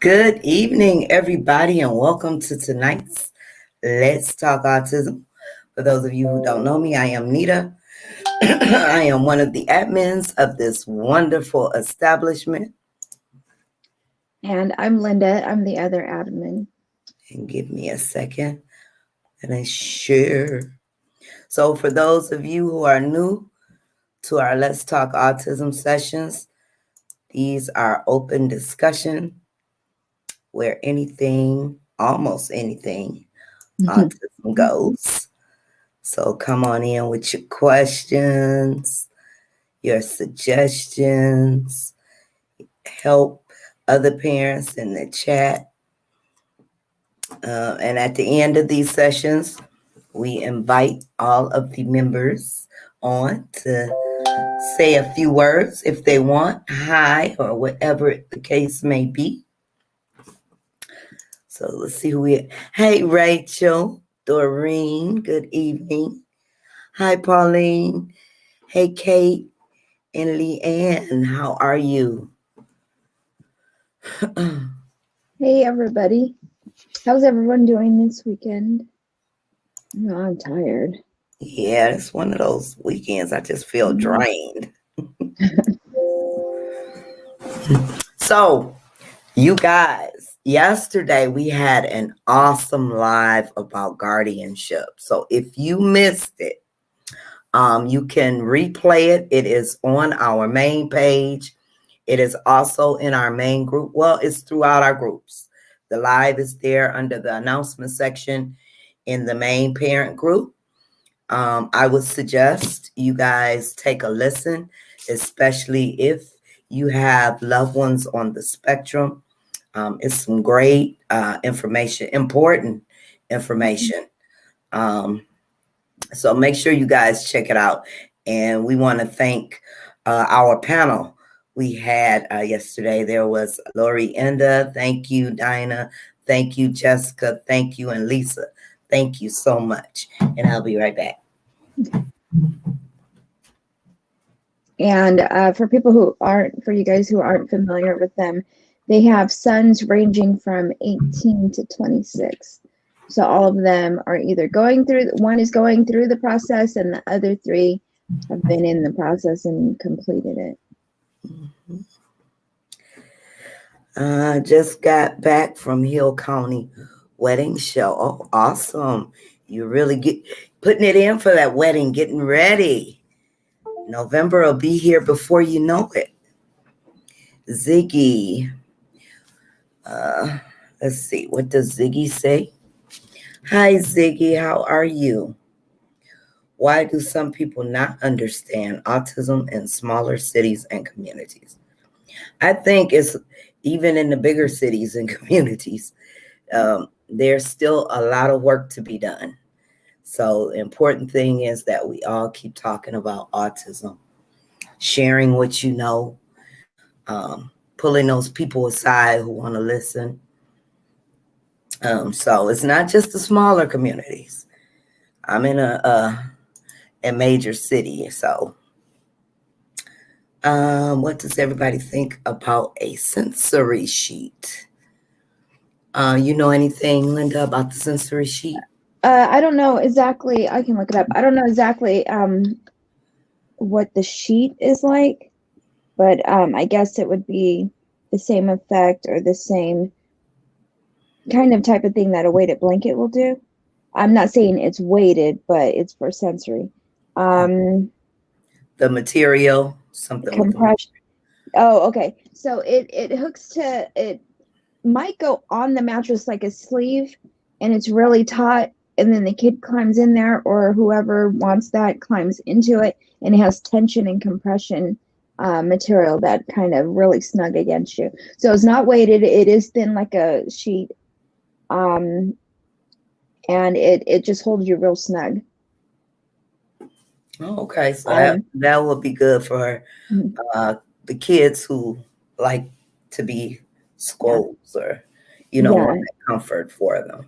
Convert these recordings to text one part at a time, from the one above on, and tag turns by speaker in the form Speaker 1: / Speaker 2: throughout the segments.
Speaker 1: Good evening, everybody, and welcome to tonight's Let's Talk Autism. For those of you who don't know me, I am Nita. I am one of the admins of this wonderful establishment.
Speaker 2: And I'm Linda. I'm the other admin.
Speaker 1: And give me a second, and I share. So, for those of you who are new to our Let's Talk Autism sessions, these are open discussion where almost anything, autism goes. So come on in with your questions, your suggestions, help other parents in the chat. And at the end of these sessions, we invite all of the members on to say a few words if they want, hi, or whatever the case may be. So let's see who we. Hey, Rachel, Doreen, good evening. Hi, Pauline. Hey, Kate and Leanne, how are you?
Speaker 2: Hey, everybody. How's everyone doing this weekend? No, I'm tired.
Speaker 1: Yeah, it's one of those weekends I just feel drained. So, you guys, yesterday we had an awesome live about guardianship. So if you missed it, you can replay it. It is on our main page. It is also in our main group. Well, it's throughout our groups. The live is there under the announcement section in the main parent group. I would suggest you guys take a listen, especially if you have loved ones on the spectrum. It's some great information, important information. So make sure you guys check it out. And we want to thank our panel we had yesterday. There was Lori Enda. Thank you, Dinah. Thank you, Jessica. Thank you, and Lisa. Thank you so much. And I'll be right back.
Speaker 2: And for you guys who aren't familiar with them, they have sons ranging from 18 to 26. So all of them are either one is going through the process, and the other three have been in the process and completed it.
Speaker 1: Just got back from Hill County wedding show. Oh, awesome. You really putting it in for that wedding, getting ready. November will be here before you know it. Ziggy. Let's see. What does Ziggy say? Hi, Ziggy. How are you? Why do some people not understand autism in smaller cities and communities? I think it's even in the bigger cities and communities, there's still a lot of work to be done. So the important thing is that we all keep talking about autism, sharing what you know, pulling those people aside who want to listen. So it's not just the smaller communities. I'm in a major city, so what does everybody think about a sensory sheet? You know anything, Linda, about the sensory sheet?
Speaker 2: I don't know exactly. I can look it up. I don't know exactly what the sheet is like, but I guess it would be the same effect or the same kind of type of thing that a weighted blanket will do. I'm not saying it's weighted, but it's for sensory.
Speaker 1: The material, something
Speaker 2: compression. Oh, okay. So it hooks to, it might go on the mattress like a sleeve, and it's really taut, and then the kid climbs in there, or whoever wants that climbs into it, and it has tension and compression material that kind of really snug against you. So it's not weighted. It is thin like a sheet. And it just holds you real snug.
Speaker 1: Okay, so that would be good for the kids who like to be schools, or want that comfort for them.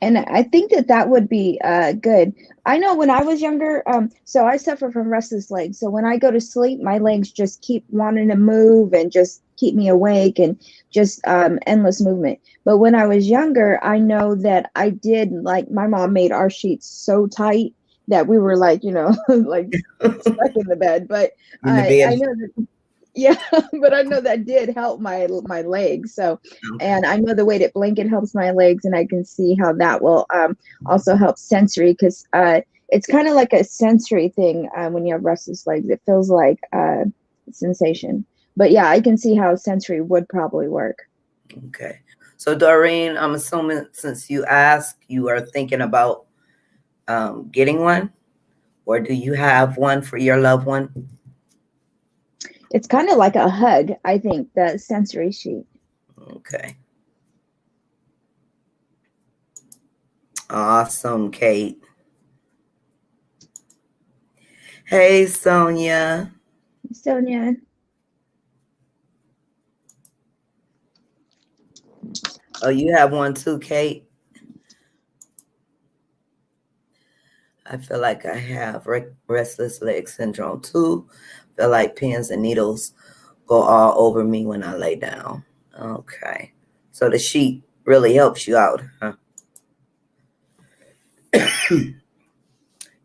Speaker 2: And I think that would be good. I know when I was younger, so I suffer from restless legs. So when I go to sleep, my legs just keep wanting to move and just keep me awake and just endless movement. But when I was younger, I know that I did, like, my mom made our sheets so tight that we were like, like stuck in the bed. But
Speaker 1: In the bed.
Speaker 2: I know that, yeah, but I know that did help my legs. So,
Speaker 1: Okay.
Speaker 2: and I know the weighted blanket helps my legs, and I can see how that will also help sensory, because it's kind of like a sensory thing when you have restless legs. It feels like sensation. But yeah, I can see how sensory would probably work.
Speaker 1: Okay. So Doreen, I'm assuming since you asked, you are thinking about getting one, or do you have one for your loved one?
Speaker 2: It's kind of like a hug, I think, the sensory sheet.
Speaker 1: Okay. Awesome, Kate. Hey, Sonia.
Speaker 2: Sonia.
Speaker 1: Oh, you have one too, Kate? I feel like I have restless leg syndrome too. Feel like pins and needles go all over me when I lay down. Okay. So the sheet really helps you out, huh?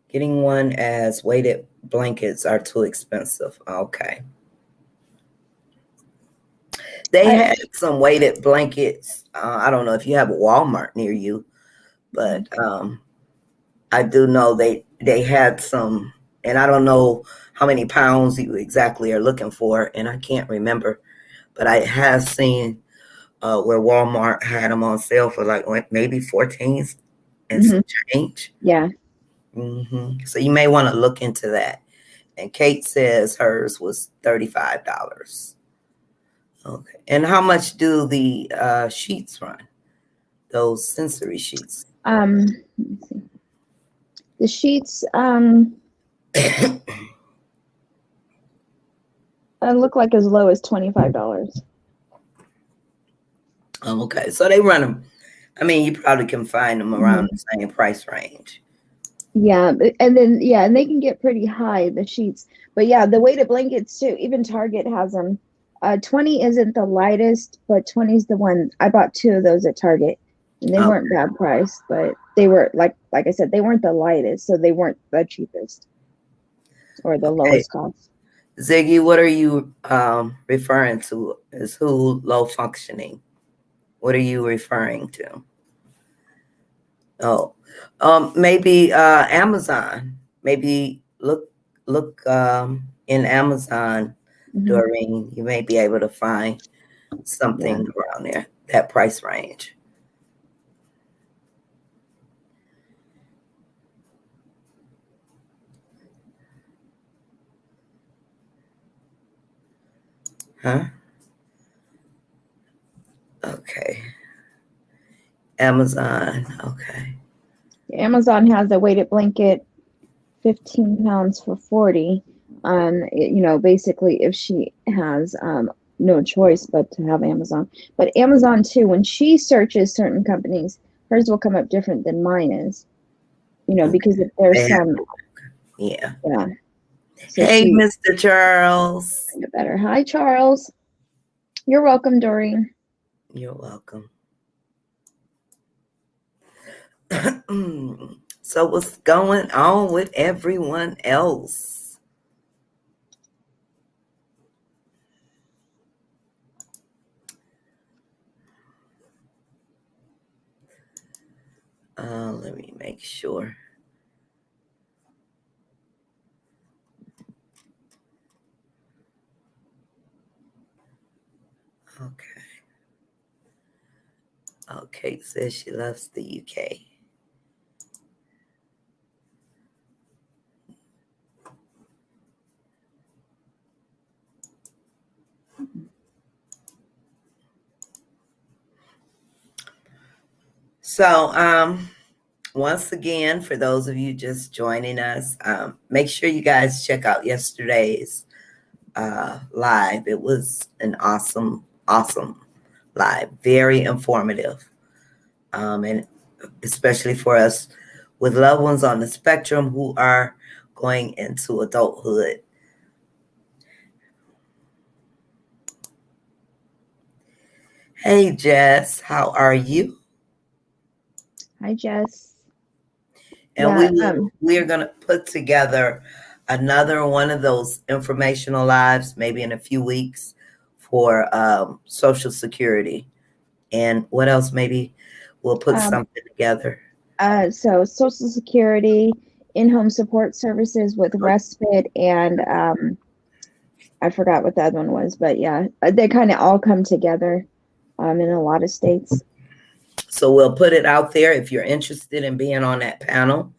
Speaker 1: Getting one as weighted blankets are too expensive. Okay. They had some weighted blankets. I don't know if you have a Walmart near you, but I do know they had some, and I don't know how many pounds you exactly are looking for, and I can't remember, but I have seen where Walmart had them on sale for like maybe 14 and some change.
Speaker 2: Yeah.
Speaker 1: So you may want to look into that. And Kate says hers was $35. Okay. And how much do the sheets run? Those sensory sheets.
Speaker 2: Let me see. The sheets look like as low as $25.
Speaker 1: Okay. So they run them. I mean, you probably can find them around the same price range.
Speaker 2: Yeah, and then and they can get pretty high, the sheets. But yeah, the weighted blankets too. Even Target has them. 20 isn't the lightest, but 20 is the one. I bought 2 of those at Target, and they weren't bad price, but they were like I said, they weren't the lightest, so they weren't the cheapest or the lowest cost.
Speaker 1: Ziggy, what are you referring to? Is who low functioning? What are you referring to? Oh, maybe Amazon. Maybe look in Amazon, Doreen. You may be able to find something around there, that price range. Huh? Okay. Amazon. Okay.
Speaker 2: Amazon has a weighted blanket, 15 pounds for 40. Basically, if she has no choice but to have Amazon. But Amazon too, when she searches certain companies, hers will come up different than mine is. Because if there's some.
Speaker 1: Yeah.
Speaker 2: So
Speaker 1: hey, Mr. Charles.
Speaker 2: Better. Hi, Charles. You're welcome, Doreen.
Speaker 1: You're welcome. So what's going on with everyone else? Let me make sure. Okay. Oh, Kate says she loves the UK. So, once again, for those of you just joining us, make sure you guys check out yesterday's live. It was an awesome live, very informative. And especially for us with loved ones on the spectrum who are going into adulthood. Hey, Jess, how are you?
Speaker 2: Hi, Jess.
Speaker 1: And
Speaker 2: Yeah,
Speaker 1: we are going to put together another one of those informational lives, maybe in a few weeks, for Social Security. And what else? Maybe we'll put something together.
Speaker 2: so Social Security, in-home support services with respite, and I forgot what the other one was, but yeah, they kind of all come together in a lot of states.
Speaker 1: So we'll put it out there if you're interested in being on that panel.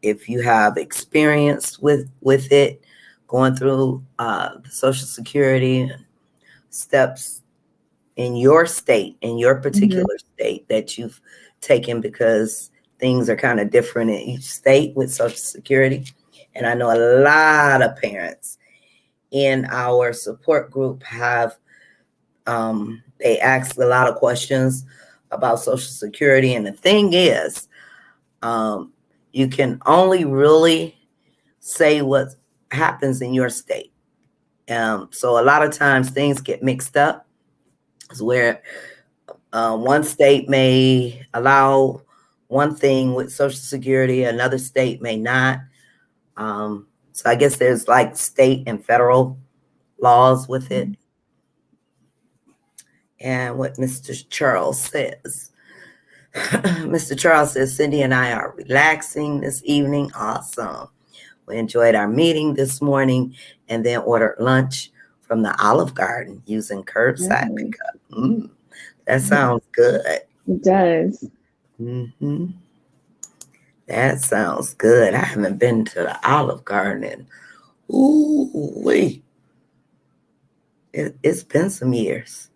Speaker 1: If you have experience with it, going through the Social Security steps in your state, in your particular state that you've taken, because things are kind of different in each state with Social Security. And I know a lot of parents in our support group have, they ask a lot of questions about Social Security. And the thing is, you can only really say what happens in your state. So a lot of times things get mixed up, where one state may allow one thing with Social Security, another state may not. So I guess there's like state and federal laws with it. And what Mr. Charles says. Mr. Charles says, Cindy and I are relaxing this evening. Awesome. We enjoyed our meeting this morning and then ordered lunch from the Olive Garden using curbside pickup. That sounds good.
Speaker 2: It does.
Speaker 1: Mm-hmm. That sounds good. I haven't been to the Olive Garden. Ooh-wee. It's been some years.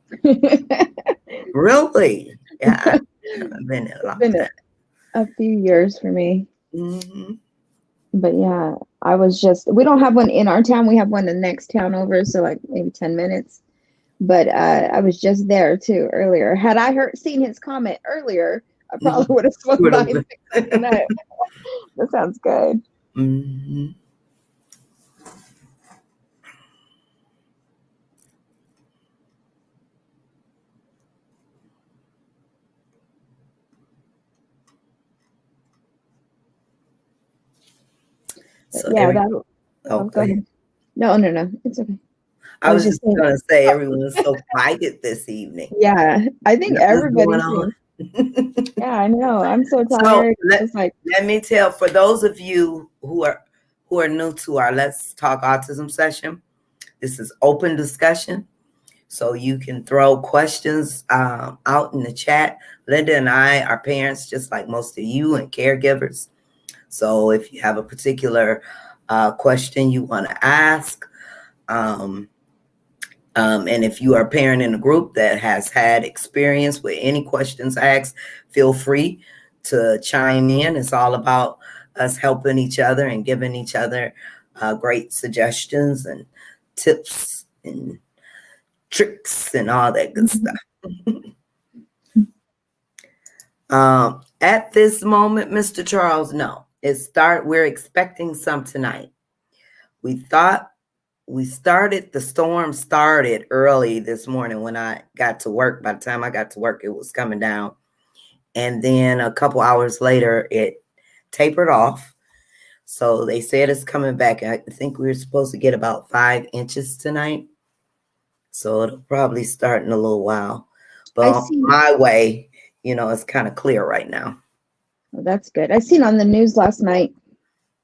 Speaker 1: Really? Yeah, I haven't been in a long time.
Speaker 2: A few years for me.
Speaker 1: Mm-hmm.
Speaker 2: But yeah, we don't have one in our town. We have one in the next town over, so like maybe 10 minutes. But I was just there too earlier. Had I seen his comment earlier, I probably would have swung by and picked something up. That sounds good.
Speaker 1: Mm-hmm.
Speaker 2: So yeah, go ahead. No, it's okay.
Speaker 1: I was just going to say, everyone's so quiet this evening.
Speaker 2: Yeah, I think everybody's on. Yeah, I know. I'm so tired.
Speaker 1: So let me tell, for those of you who are new to our Let's Talk Autism session, this is open discussion. So you can throw questions out in the chat. Linda and I are parents, just like most of you, and caregivers. So if you have a particular question you want to ask, and if you are a parent in a group that has had experience with any questions asked, feel free to chime in. It's all about us helping each other and giving each other great suggestions and tips and tricks and all that good stuff. At this moment, Mr. Charles, no. We're expecting some tonight. The storm started early this morning when I got to work. By the time I got to work, it was coming down. And then a couple hours later, it tapered off. So they said it's coming back. I think we were supposed to get about 5 inches tonight. So it'll probably start in a little while. But my way, it's kind of clear right now.
Speaker 2: Well, that's good. I seen on the news last night,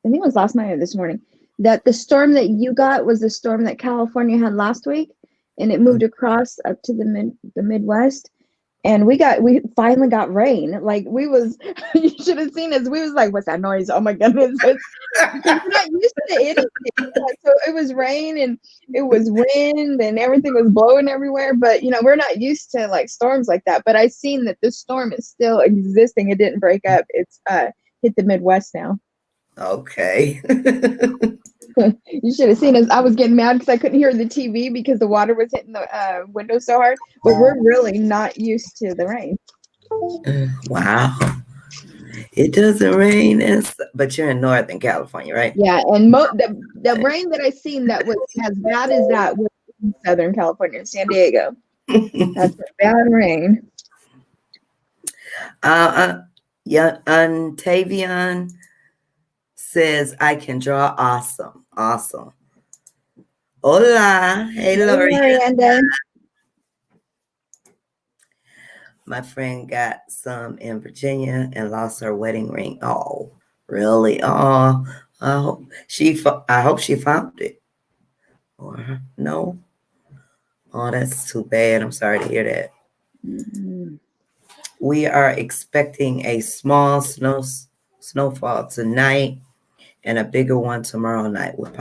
Speaker 2: I think it was last night or this morning, that the storm that you got was the storm that California had last week, and it moved across up to the Midwest. And we finally got rain. Like you should have seen us. We was like, what's that noise? Oh my goodness. We're not used to anything. So it was rain and it was wind and everything was blowing everywhere. But we're not used to like storms like that. But I seen that this storm is still existing. It didn't break up. It's hit the Midwest now.
Speaker 1: Okay.
Speaker 2: You should have seen us. I was getting mad because I couldn't hear the TV because the water was hitting the window so hard. But we're really not used to the rain.
Speaker 1: Wow. It doesn't rain, but you're in Northern California, right?
Speaker 2: Yeah, and the rain that I seen that was as bad as that was in Southern California, San Diego. That's a bad rain.
Speaker 1: Yeah, Tavion says I can draw. Awesome. Awesome. Hola. Hey, Lori.
Speaker 2: Miranda.
Speaker 1: My friend got some in Virginia and lost her wedding ring. Oh, really? Oh, I hope she found it. Or no? Oh, that's too bad. I'm sorry to hear that.
Speaker 2: Mm-hmm.
Speaker 1: We are expecting a small snowfall tonight and a bigger one tomorrow night with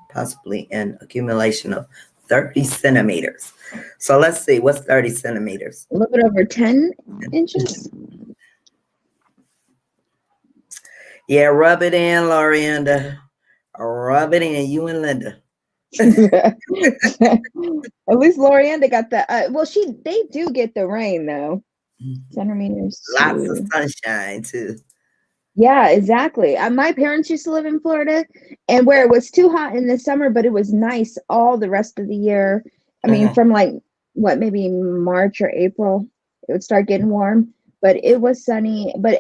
Speaker 1: possibly an accumulation of 30 centimeters. So let's see, what's 30 centimeters?
Speaker 2: A little bit over 10 inches.
Speaker 1: Yeah, rub it in, Lorianda. Rub it in, you and Linda.
Speaker 2: At least Lorianda got the well, they do get the rain though. Centimeters.
Speaker 1: Lots of sunshine too.
Speaker 2: Yeah, exactly. My parents used to live in Florida, and where it was too hot in the summer, but it was nice all the rest of the year. I mean, from like maybe March or April, it would start getting warm, but it was sunny. But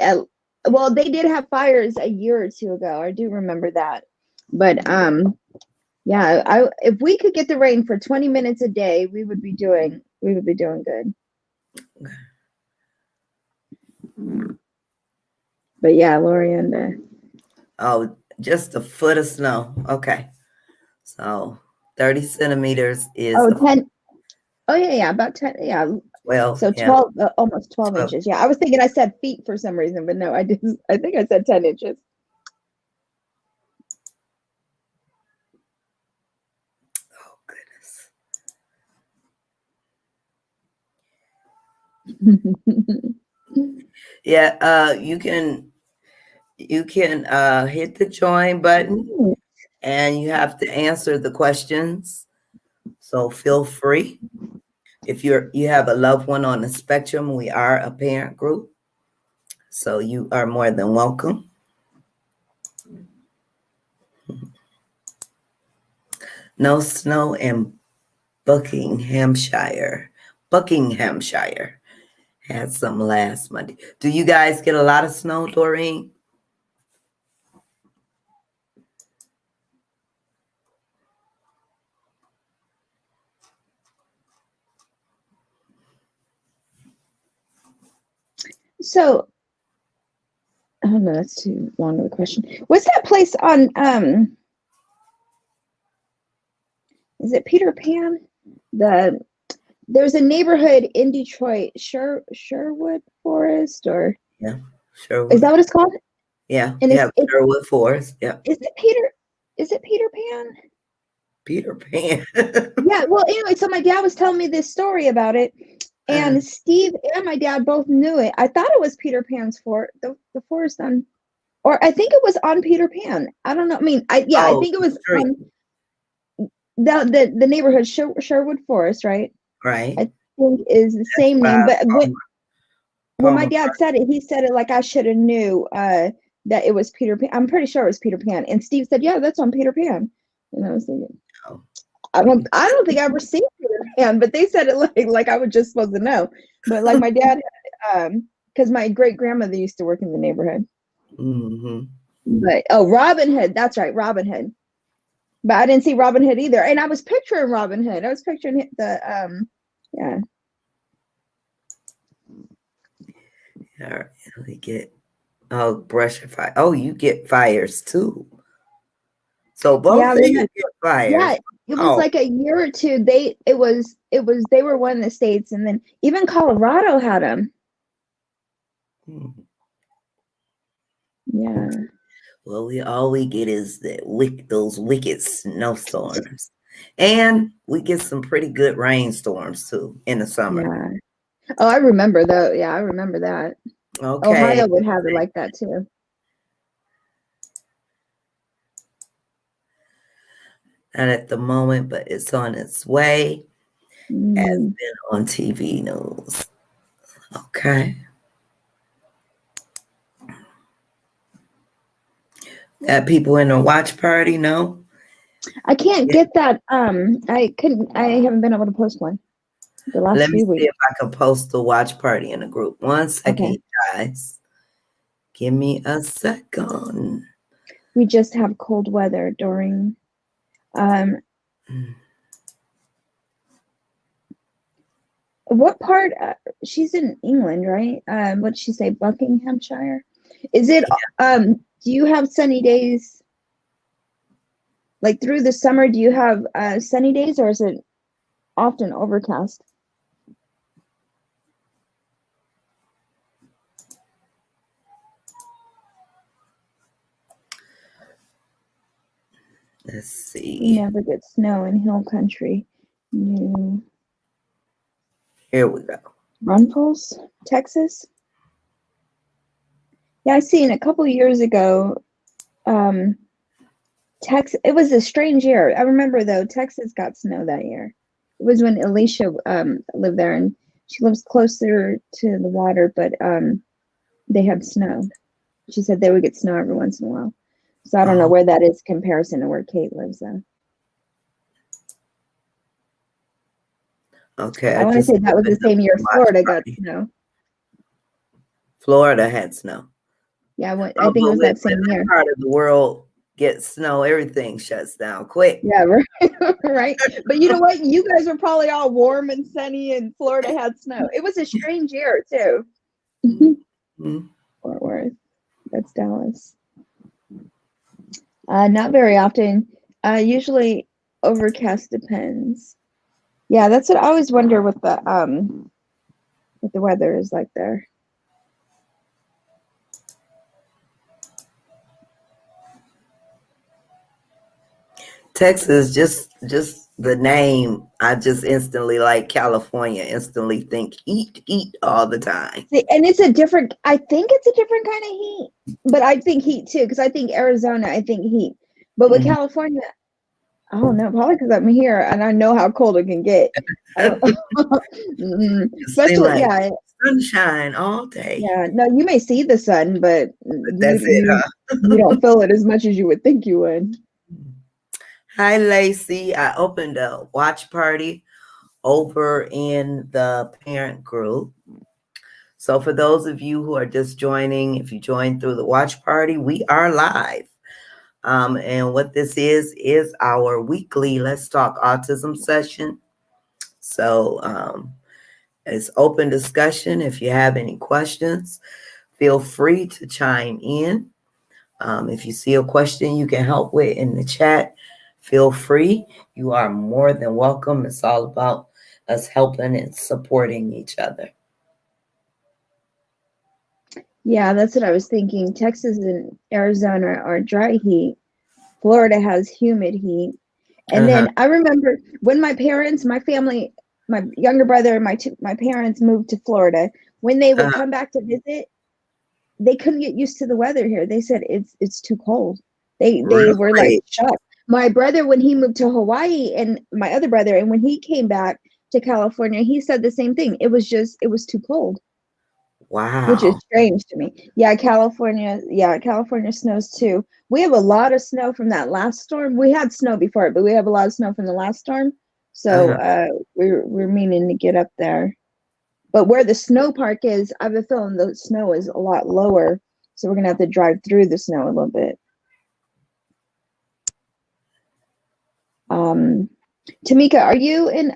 Speaker 2: well, they did have fires a year or two ago. I do remember that. But yeah, if we could get the rain for 20 minutes a day, we would be doing good. But yeah, Lorianda.
Speaker 1: Oh, just a foot of snow. Okay. So 30 centimeters is
Speaker 2: 10. Oh yeah, about 10. Yeah.
Speaker 1: 12.
Speaker 2: So 12, almost 12 inches. Yeah, I was thinking I said feet for some reason, but no, I didn't. I think I said 10 inches.
Speaker 1: Oh goodness. Yeah, you can hit the join button and you have to answer the questions. So feel free. If you have a loved one on the spectrum, we are a parent group. So you are more than welcome. No snow in Buckinghamshire. Buckinghamshire had some last Monday. Do you guys get a lot of snow, Doreen?
Speaker 2: So, oh no, that's too long of a question. What's that place on? Is it Peter Pan? There's a neighborhood in Detroit, Sherwood Forest, or
Speaker 1: yeah, Sherwood.
Speaker 2: Is that what it's called?
Speaker 1: Yeah, and yeah, Sherwood Forest. Yeah.
Speaker 2: Is it Peter Pan?
Speaker 1: Peter Pan.
Speaker 2: Yeah. Well, anyway, so my dad was telling me this story about it, and Steve and my dad both knew it. I thought it was Peter Pan's the forest on, or I think it was on Peter Pan. I don't know. I mean, I think it was on the neighborhood Sherwood Forest, right?
Speaker 1: Right.
Speaker 2: I think is the same name, but when my dad said it, he said it like I should have knew that it was Peter Pan. I'm pretty sure it was Peter Pan. And Steve said, "Yeah, that's on Peter Pan." And I was thinking, I don't think I ever seen Peter Pan, but they said it like I was just supposed to know. But like my dad, because my great grandmother used to work in the neighborhood.
Speaker 1: Mm-hmm.
Speaker 2: But Robin Hood, that's right, Robin Hood. But I didn't see Robin Hood either, and I was picturing Robin Hood. I was picturing the yeah.
Speaker 1: All right, we get brush fire. Oh, you get fires too. So both of you get fires.
Speaker 2: Yeah, it was like a year or two. They were one of the states, and then even Colorado had them. Yeah.
Speaker 1: Well, all we get is those wicked snowstorms, and we get some pretty good rainstorms too in the summer.
Speaker 2: Yeah. Oh, I remember though. Yeah, I remember that.
Speaker 1: Okay.
Speaker 2: Ohio would have it like that too.
Speaker 1: Not at the moment, but it's on its way. Has been on TV news. Okay. Got people in a watch party? No?
Speaker 2: I can't
Speaker 1: Yeah.
Speaker 2: get that. I haven't been able to post one the last
Speaker 1: Let me
Speaker 2: few
Speaker 1: see
Speaker 2: weeks.
Speaker 1: if I can post the watch party in a group. 1 second,
Speaker 2: Okay.
Speaker 1: guys. Give me a second.
Speaker 2: We just have cold weather during, what part? She's in England, right? What did she say? Buckinghamshire? Is it, do you have sunny days? Like through the summer, do you have sunny days, or is it often overcast?
Speaker 1: Let's
Speaker 2: We
Speaker 1: see.
Speaker 2: never get snow in hill country. New
Speaker 1: Here we go.
Speaker 2: Braunfels, Texas. Yeah, I seen a couple of years ago. Texas. It was a strange year. I remember though, Texas got snow that year. It was when Alicia lived there, and she lives closer to the water, but they had snow. She said they would get snow every once in a while. So I don't know where that is in comparison to where Kate lives though.
Speaker 1: Okay.
Speaker 2: I want to say that was the same year Florida got
Speaker 1: party.
Speaker 2: snow.
Speaker 1: Florida had snow.
Speaker 2: Yeah, I think it was that same year.
Speaker 1: Part of the world gets snow, everything shuts down quick.
Speaker 2: Yeah, right. Right. But you know what? You guys were probably all warm and sunny, and Florida had snow. It was a strange year too.
Speaker 1: Mm-hmm.
Speaker 2: Fort Worth. That's Dallas. Not very often. Usually overcast, depends. Yeah, that's what I always wonder what the weather is like there.
Speaker 1: Texas, just the name, I just instantly, like California, instantly think heat all the time.
Speaker 2: See, and it's a different, I think it's a different kind of heat, but I think heat too, because I think Arizona, I think heat. But with California, I don't know, probably because I'm here and I know how cold it can get. Especially,
Speaker 1: like
Speaker 2: yeah.
Speaker 1: Sunshine all day.
Speaker 2: Yeah, no, you may see the sun, but
Speaker 1: That's it, huh?
Speaker 2: you don't feel it as much as you would think you would.
Speaker 1: Hi, Lacey. I opened a watch party over in the parent group. So for those of you who are just joining, if you joined through the watch party, we are live. And what this is our weekly Let's Talk Autism session. So it's open discussion. If you have any questions, feel free to chime in. If you see a question you can help with in the chat, feel free. You are more than welcome. It's all about us helping and supporting each other.
Speaker 2: Yeah, that's what I was thinking. Texas and Arizona are dry heat. Florida has humid heat. And then I remember when my parents, my family, my younger brother and my parents moved to Florida, when they would come back to visit, they couldn't get used to the weather here. They said it's too cold. They were like shocked. My brother, when he moved to Hawaii, and my other brother, and when he came back to California, he said the same thing. It was too cold.
Speaker 1: Wow.
Speaker 2: Which is strange to me. Yeah, California snows too. We have a lot of snow from that last storm. We had snow before, but we have a lot of snow from the last storm. So we're meaning to get up there. But where the snow park is, I have a feeling the snow is a lot lower. So we're gonna have to drive through the snow a little bit. Tamika, are you in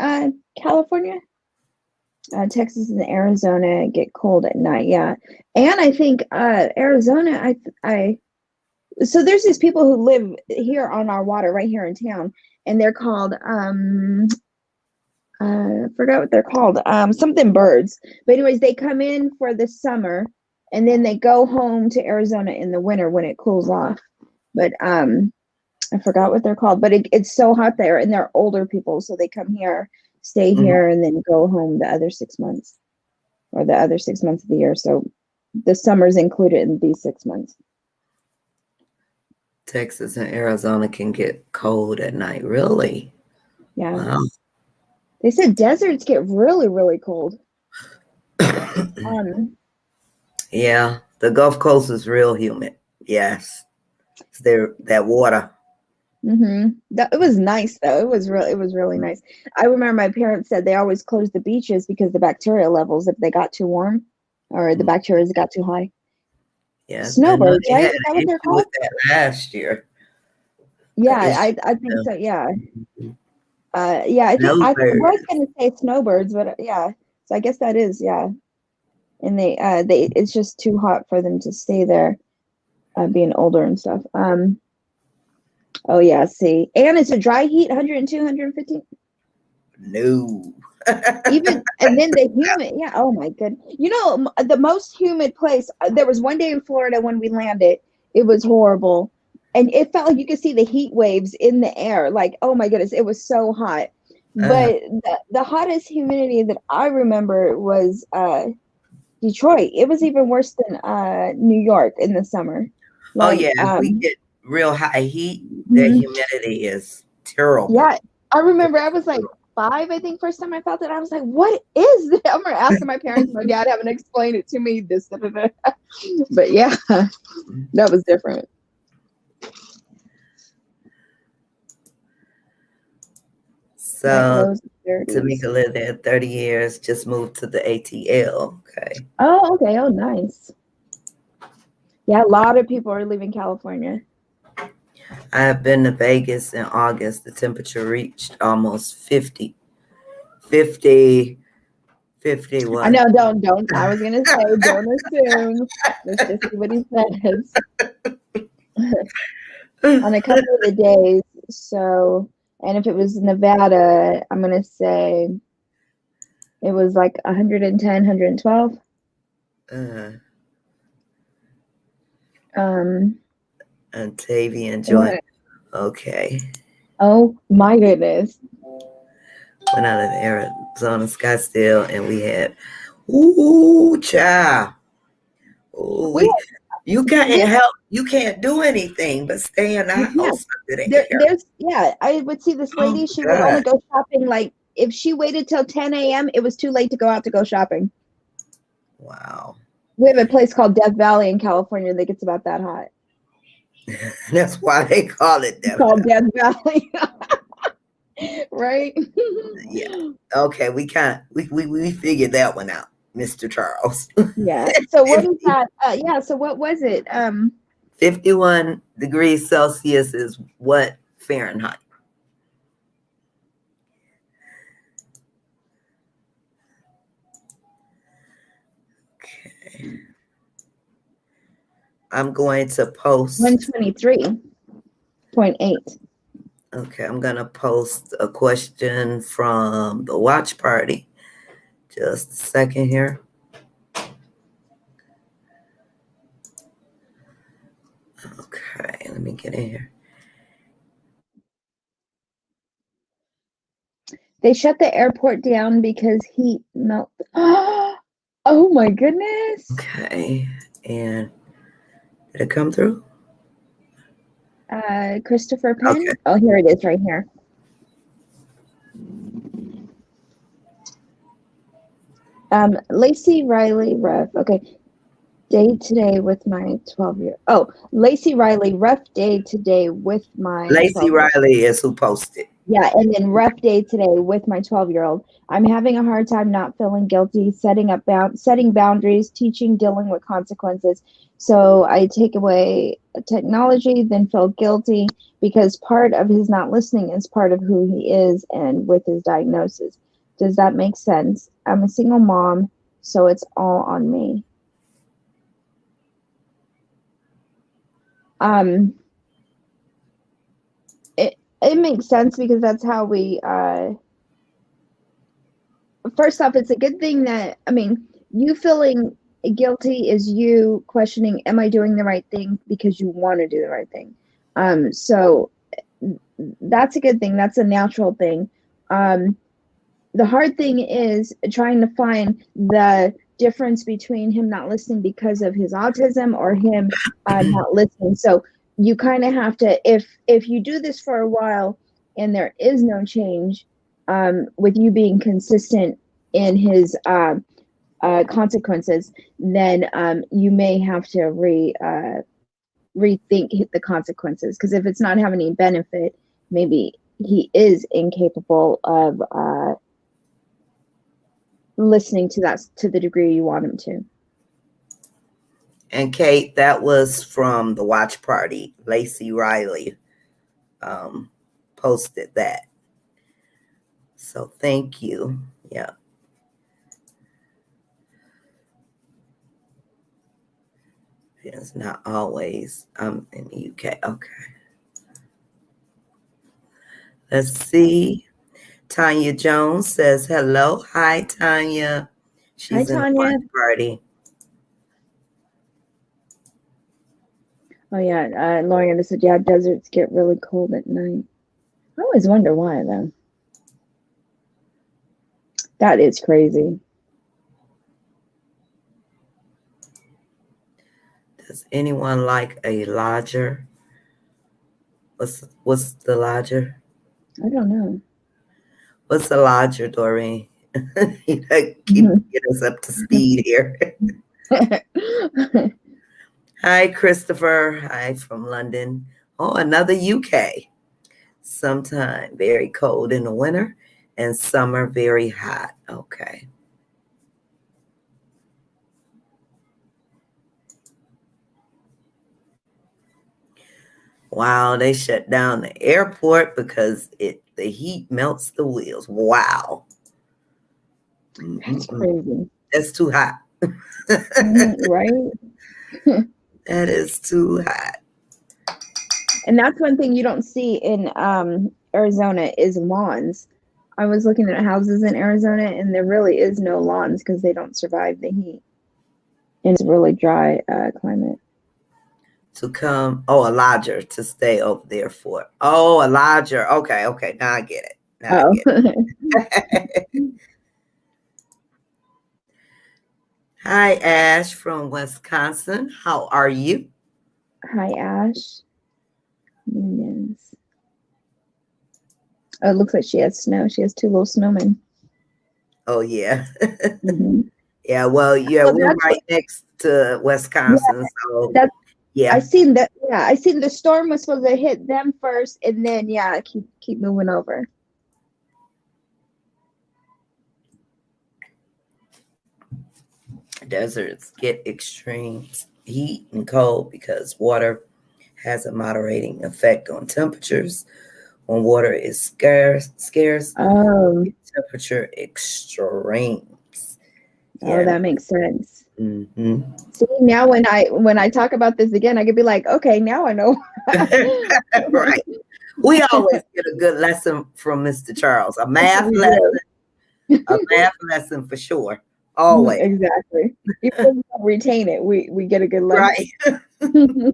Speaker 2: California? Texas and Arizona get cold at night, yeah. And I think Arizona, so there's these people who live here on our water right here in town, and they're called I forgot what they're called, something birds. But anyways, they come in for the summer and then they go home to Arizona in the winter when it cools off. But I forgot what they're called, but it's so hot there, and they're older people, so they come here, stay here, and then go home the other 6 months, or the other 6 months of the year. So the summer's included in these 6 months.
Speaker 1: Texas and Arizona can get cold at night, really?
Speaker 2: Yeah.
Speaker 1: Wow.
Speaker 2: They said deserts get really, really cold. Um,
Speaker 1: Yeah, the Gulf Coast is real humid. Yes, it's there that water.
Speaker 2: It was nice though. It was really nice. I remember my parents said they always closed the beaches because the bacteria levels, if they got too warm or the bacteria got too high.
Speaker 1: Yes, I know
Speaker 2: Snowbirds,
Speaker 1: they
Speaker 2: right?
Speaker 1: had
Speaker 2: Is that
Speaker 1: an
Speaker 2: what they're
Speaker 1: issue
Speaker 2: called?
Speaker 1: with that last year.
Speaker 2: Yeah,
Speaker 1: An issue
Speaker 2: I think
Speaker 1: with
Speaker 2: so. Yeah.
Speaker 1: them.
Speaker 2: Yeah, I was
Speaker 1: Snowbirds.
Speaker 2: gonna say snowbirds, but yeah. So I guess that is, yeah. And they it's just too hot for them to stay there, being older and stuff. Oh yeah, see. And it's a dry heat, 102, 115.
Speaker 1: No.
Speaker 2: Even and then the humid, yeah. Oh my good. You know, the most humid place. There was one day in Florida when we landed. It was horrible, and it felt like you could see the heat waves in the air. Like, oh my goodness, it was so hot.
Speaker 1: Uh,
Speaker 2: But the hottest humidity that I remember was Detroit. It was even worse than New York in the summer.
Speaker 1: oh
Speaker 2: Like,
Speaker 1: yeah, if we get real high heat, that
Speaker 2: mhm.
Speaker 1: humidity is terrible.
Speaker 2: Yeah, I remember I
Speaker 1: It's
Speaker 2: was like
Speaker 1: terrible.
Speaker 2: 5, I think, first time I felt it. I was like, "What is this?" I remember asking my parents, my dad having to explain it to me. This, da, da, da. But yeah, that was different. Night
Speaker 1: So
Speaker 2: lows 30s.
Speaker 1: Tamika lived there 30 years, just moved to the ATL. Okay.
Speaker 2: Oh, okay. Oh, nice. Yeah, a lot of people are leaving California.
Speaker 1: I have been to Vegas in August. The temperature reached almost 50. 50,
Speaker 2: I
Speaker 1: 51.
Speaker 2: know. Don't. I was gonna say, don't assume. Let's just see what he says on a couple of the days. So, and if it was Nevada, I'm gonna say it was like 110, 112.
Speaker 1: uh,
Speaker 2: And
Speaker 1: Tavian joined.
Speaker 2: what?
Speaker 1: Okay.
Speaker 2: Oh my goodness.
Speaker 1: Went out of Arizona, Scottsdale, and we had, ooh, child. Ooh,
Speaker 2: We
Speaker 1: you can't
Speaker 2: there,
Speaker 1: help, you can't do anything but stay in the
Speaker 2: yeah,
Speaker 1: house under the air.
Speaker 2: there's yeah. I would see this
Speaker 1: Oh,
Speaker 2: lady. She would only
Speaker 1: God.
Speaker 2: go shopping like if she waited till 10 a.m. It was too late to go out to go shopping.
Speaker 1: Wow.
Speaker 2: We have a place called Death Valley in California that gets about that hot.
Speaker 1: That's why they call it
Speaker 2: It's
Speaker 1: Death
Speaker 2: called
Speaker 1: Valley.
Speaker 2: Death Valley, right?
Speaker 1: Yeah. Okay, we figured that one out, Mr. Charles.
Speaker 2: Yeah. So what is that? Yeah. So what was it?
Speaker 1: 51 degrees Celsius is what Fahrenheit? Okay. I'm going to post.
Speaker 2: 123.8.
Speaker 1: Okay, I'm going to post a question from the watch party. Just a second here. Okay, let me get in here.
Speaker 2: They shut the airport down because heat melt. Oh my goodness.
Speaker 1: Okay, and did it come through?
Speaker 2: Christopher
Speaker 1: Okay.
Speaker 2: Penn. Oh, here it is right here. Lacey Riley Ref. Okay. Day today with my 12-year. Oh, Lacey Riley rough day today with my
Speaker 1: Lacey
Speaker 2: 12-year.
Speaker 1: Riley is who posted.
Speaker 2: Yeah, and then rough day today with my 12-year-old. I'm having a hard time not feeling guilty, setting boundaries, teaching, dealing with consequences. So I take away technology, then feel guilty because part of his not listening is part of who he is and with his diagnosis. Does that make sense? I'm a single mom, so it's all on me. It makes sense because that's how we first off, it's a good thing that you feeling guilty is you questioning, am I doing the right thing because you want to do the right thing. So that's a good thing. That's a natural thing. The hard thing is trying to find the difference between him not listening because of his autism or him not listening. So you kind of have to, if you do this for a while and there is no change, with you being consistent in his consequences, then you may have to rethink the consequences, because if it's not having any benefit, maybe he is incapable of listening to that to the degree you want him to.
Speaker 1: And Kate, that was from the watch party. Lacey Riley posted that. So thank you. Yeah. It's not always. I'm in the UK. Okay. Let's see. Tanya Jones says hello. Hi, Tanya. She's
Speaker 2: Hi,
Speaker 1: in
Speaker 2: Tanya.
Speaker 1: the watch party.
Speaker 2: Oh yeah, Lauren just said, yeah, deserts get really cold at night. I always wonder why, though. That is crazy.
Speaker 1: Does anyone like a lodger? What's the lodger?
Speaker 2: I don't know.
Speaker 1: What's a lodger, Doreen? Keep get us up to speed here. Hi, Christopher. Hi from London. Oh, another UK. Sometime very cold in the winter and summer very hot. Okay. Wow, they shut down the airport because the heat melts the wheels. Wow.
Speaker 2: That's crazy.
Speaker 1: That's too hot.
Speaker 2: Right?
Speaker 1: That is too hot.
Speaker 2: And that's one thing you don't see in Arizona is lawns. I was looking at houses in Arizona, and there really is no lawns because they don't survive the heat. And it's a really dry climate.
Speaker 1: To come, a lodger to stay over there for. Oh, a lodger. Okay. Now I get it. I get it. Hi, Ash from Wisconsin. How are you?
Speaker 2: Hi, Ash. Yes. Oh, it looks like she has snow. She has 2 little snowmen.
Speaker 1: Oh, yeah. Yeah, well, we're right next to Wisconsin. Yeah, so
Speaker 2: that's, yeah. I seen that. Yeah, I seen the storm was supposed to hit them first, and then keep moving over.
Speaker 1: Deserts get extreme heat and cold because water has a moderating effect on temperatures. When water is scarce, temperature extremes.
Speaker 2: Oh, that makes sense.
Speaker 1: Mm-hmm.
Speaker 2: See, now when I talk about this again, I could be like, okay, now I know.
Speaker 1: Right. We always get a good lesson from Mr. Charles. A math lesson for sure. Always.
Speaker 2: Exactly. Even if we don't retain it, we get a good lesson.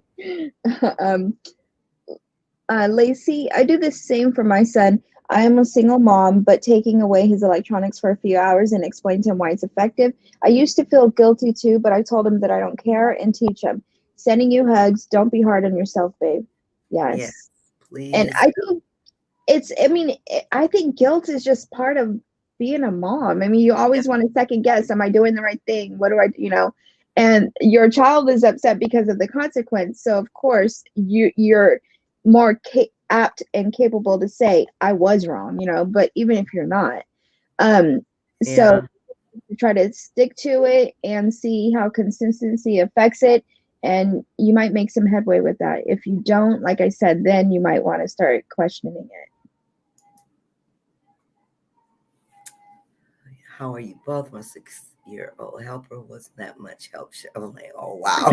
Speaker 2: Right. Lacey, I do the same for my son. I am a single mom, but taking away his electronics for a few hours and explain to him why it's effective. I used to feel guilty too, but I told him that I don't care and teach him. Sending you hugs. Don't be hard on yourself, babe. Yes. Please. And I think I think guilt is just part of being a mom. I mean, you always want to second guess. Am I doing the right thing? What do I, and your child is upset because of the consequence. So of course you're more apt and capable to say I was wrong, but even if you're not, so try to stick to it and see how consistency affects it, and you might make some headway with that. If you don't, like I said, then you might want to start questioning it.
Speaker 1: How are you both? My 6-year-old helper wasn't that much help. I was like, oh wow.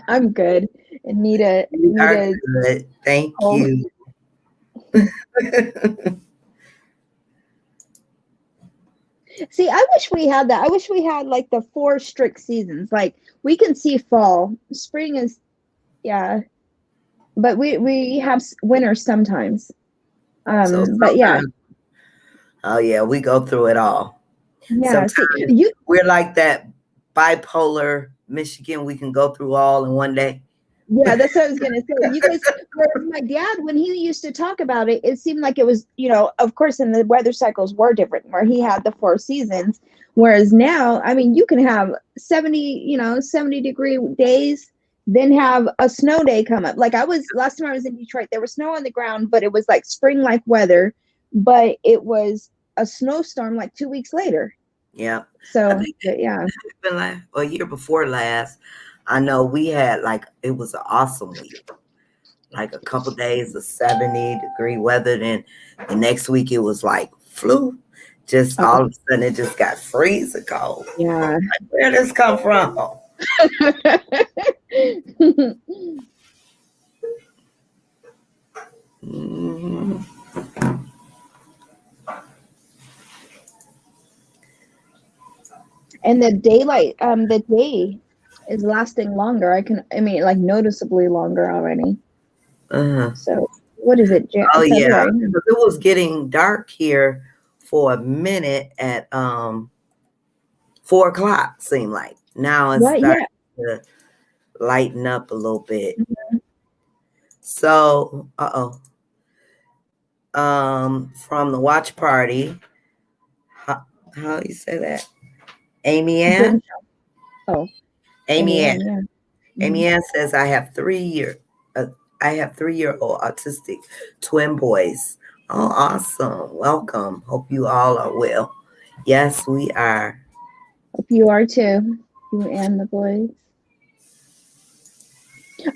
Speaker 2: I'm good. Anita
Speaker 1: good. Thank you.
Speaker 2: See, I wish we had that. I wish we had like the 4 strict seasons. Like we can see fall, spring is, but we have winter sometimes. But yeah.
Speaker 1: Oh yeah, we go through it all.
Speaker 2: Yeah,
Speaker 1: we're like that bipolar Michigan. We can go through all in one day.
Speaker 2: Yeah, that's what I was gonna say. You guys, whereas my dad, when he used to talk about it, it seemed like it was, of course, and the weather cycles were different, where he had the 4 seasons. Whereas now, I mean, you can have 70-degree days, then have a snow day come up. Like last time I was in Detroit, there was snow on the ground, but it was like spring-like weather, but it was a snowstorm like 2 weeks later.
Speaker 1: Yeah. I
Speaker 2: So,
Speaker 1: think
Speaker 2: but yeah.
Speaker 1: it's been like a year before last. I know we had it was an awesome week. Like a couple days of 70-degree weather. Then the next week it was like flu. Just
Speaker 2: Oh,
Speaker 1: all of a sudden it just got freezing cold.
Speaker 2: yeah.
Speaker 1: Like, where did this come from? Mhm.
Speaker 2: And the day is lasting longer. I mean, like noticeably longer already.
Speaker 1: Uh-huh.
Speaker 2: So what is it?
Speaker 1: Oh yeah,
Speaker 2: February?
Speaker 1: because it was getting dark here for a minute at 4 o'clock. Seemed like now it's
Speaker 2: What?
Speaker 1: starting
Speaker 2: Yeah.
Speaker 1: to lighten up a little bit.
Speaker 2: Mhm.
Speaker 1: So, from the watch party, how you say that? Amy Ann?
Speaker 2: Good. Oh,
Speaker 1: Amy
Speaker 2: Amy
Speaker 1: Ann.
Speaker 2: Ann. Yeah.
Speaker 1: Amy
Speaker 2: Mhm.
Speaker 1: Ann says I have 3-year-old autistic twin boys. Oh, awesome. Welcome. Hope you all are well. Yes, we are.
Speaker 2: Hope you are too. You and the boys.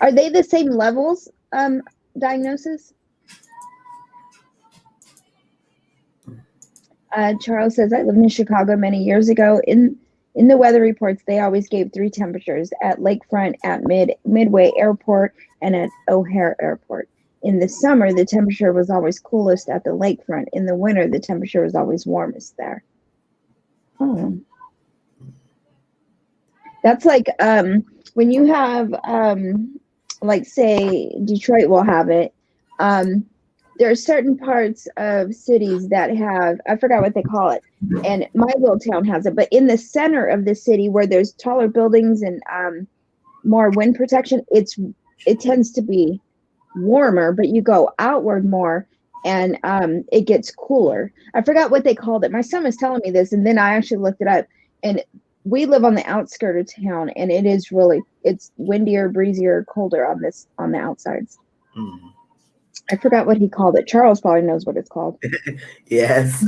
Speaker 2: Are they the same levels? Diagnosis. Charles says, I lived in Chicago many years ago. In the weather reports, they always gave 3 temperatures at Lakefront, at Midway Airport, and at O'Hare Airport. In the summer, the temperature was always coolest at the lakefront. In the winter, the temperature was always warmest there. Oh, that's like when you have like say Detroit will have it. There are certain parts of cities that have, I forgot what they call it, and my little town has it, but in the center of the city where there's taller buildings and more wind protection, it tends to be warmer, but you go outward more and it gets cooler. I forgot what they called it. My son was telling me this, and then I actually looked it up, and we live on the outskirts of town, and it's windier, breezier, colder on the outsides.
Speaker 1: Mm.
Speaker 2: I forgot what he called it. Charles probably knows what it's called.
Speaker 1: Yes.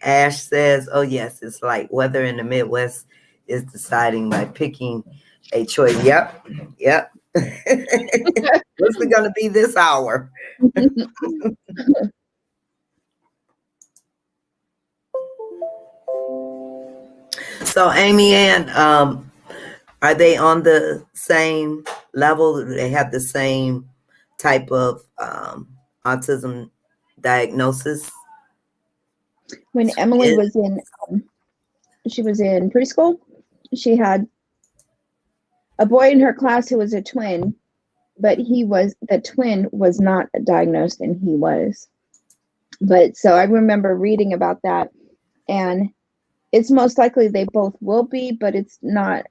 Speaker 1: Ash says, oh, yes, it's like weather in the Midwest is deciding by picking a choice. Yep. Yep. What's it going to be this hour? So, Amy Ann, are they on the same level? Do they have the same type of autism diagnosis?
Speaker 2: When Emily was she was in preschool, she had a boy in her class who was a twin, but the twin was not diagnosed and he was. But so I remember reading about that, and it's most likely they both will be, but it's not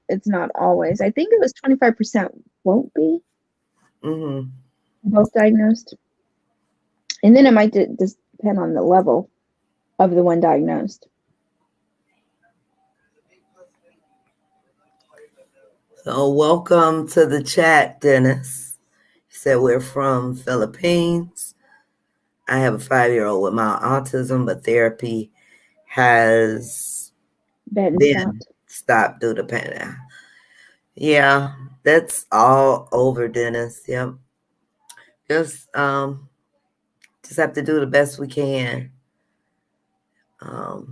Speaker 2: always. I think it was 25% won't be both diagnosed. And then it might just depend on the level of the one diagnosed.
Speaker 1: So welcome to the chat, Dennis. He said we're from Philippines. I have a 5-year-old with mild autism, but therapy has
Speaker 2: been
Speaker 1: stopped due to pandemic. Yeah, that's all over, Dennis. Yep. Just have to do the best we can. Are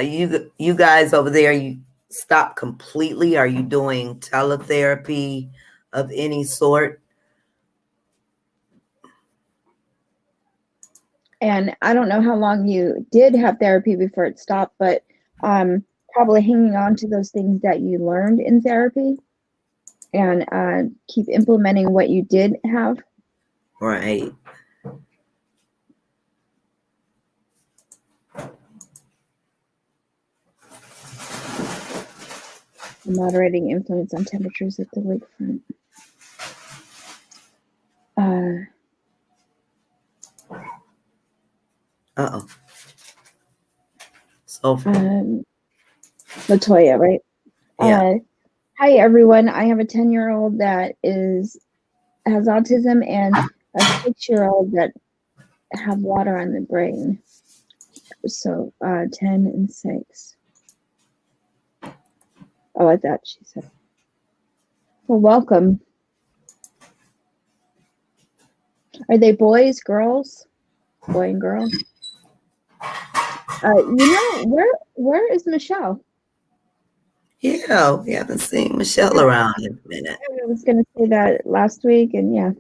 Speaker 1: you guys over there? You stopped completely? Are you doing teletherapy of any sort?
Speaker 2: And I don't know how long you did have therapy before it stopped, but probably hanging on to those things that you learned in therapy and keep implementing what you did have.
Speaker 1: Right.
Speaker 2: moderating influence on temperatures at the lakefront.
Speaker 1: Uh-oh. So,
Speaker 2: Latoya, right?
Speaker 1: yeah.
Speaker 2: Hi, everyone. I have a 10-year-old that has autism and a 6-year-old that have water on the brain. So 10 and 6. Oh, I thought she said. Well, welcome. Are they boys, girls? Boy and girl? Where is Michelle?
Speaker 1: Yeah, we haven't seen Michelle around in a minute.
Speaker 2: I was going to say that last week, and yeah.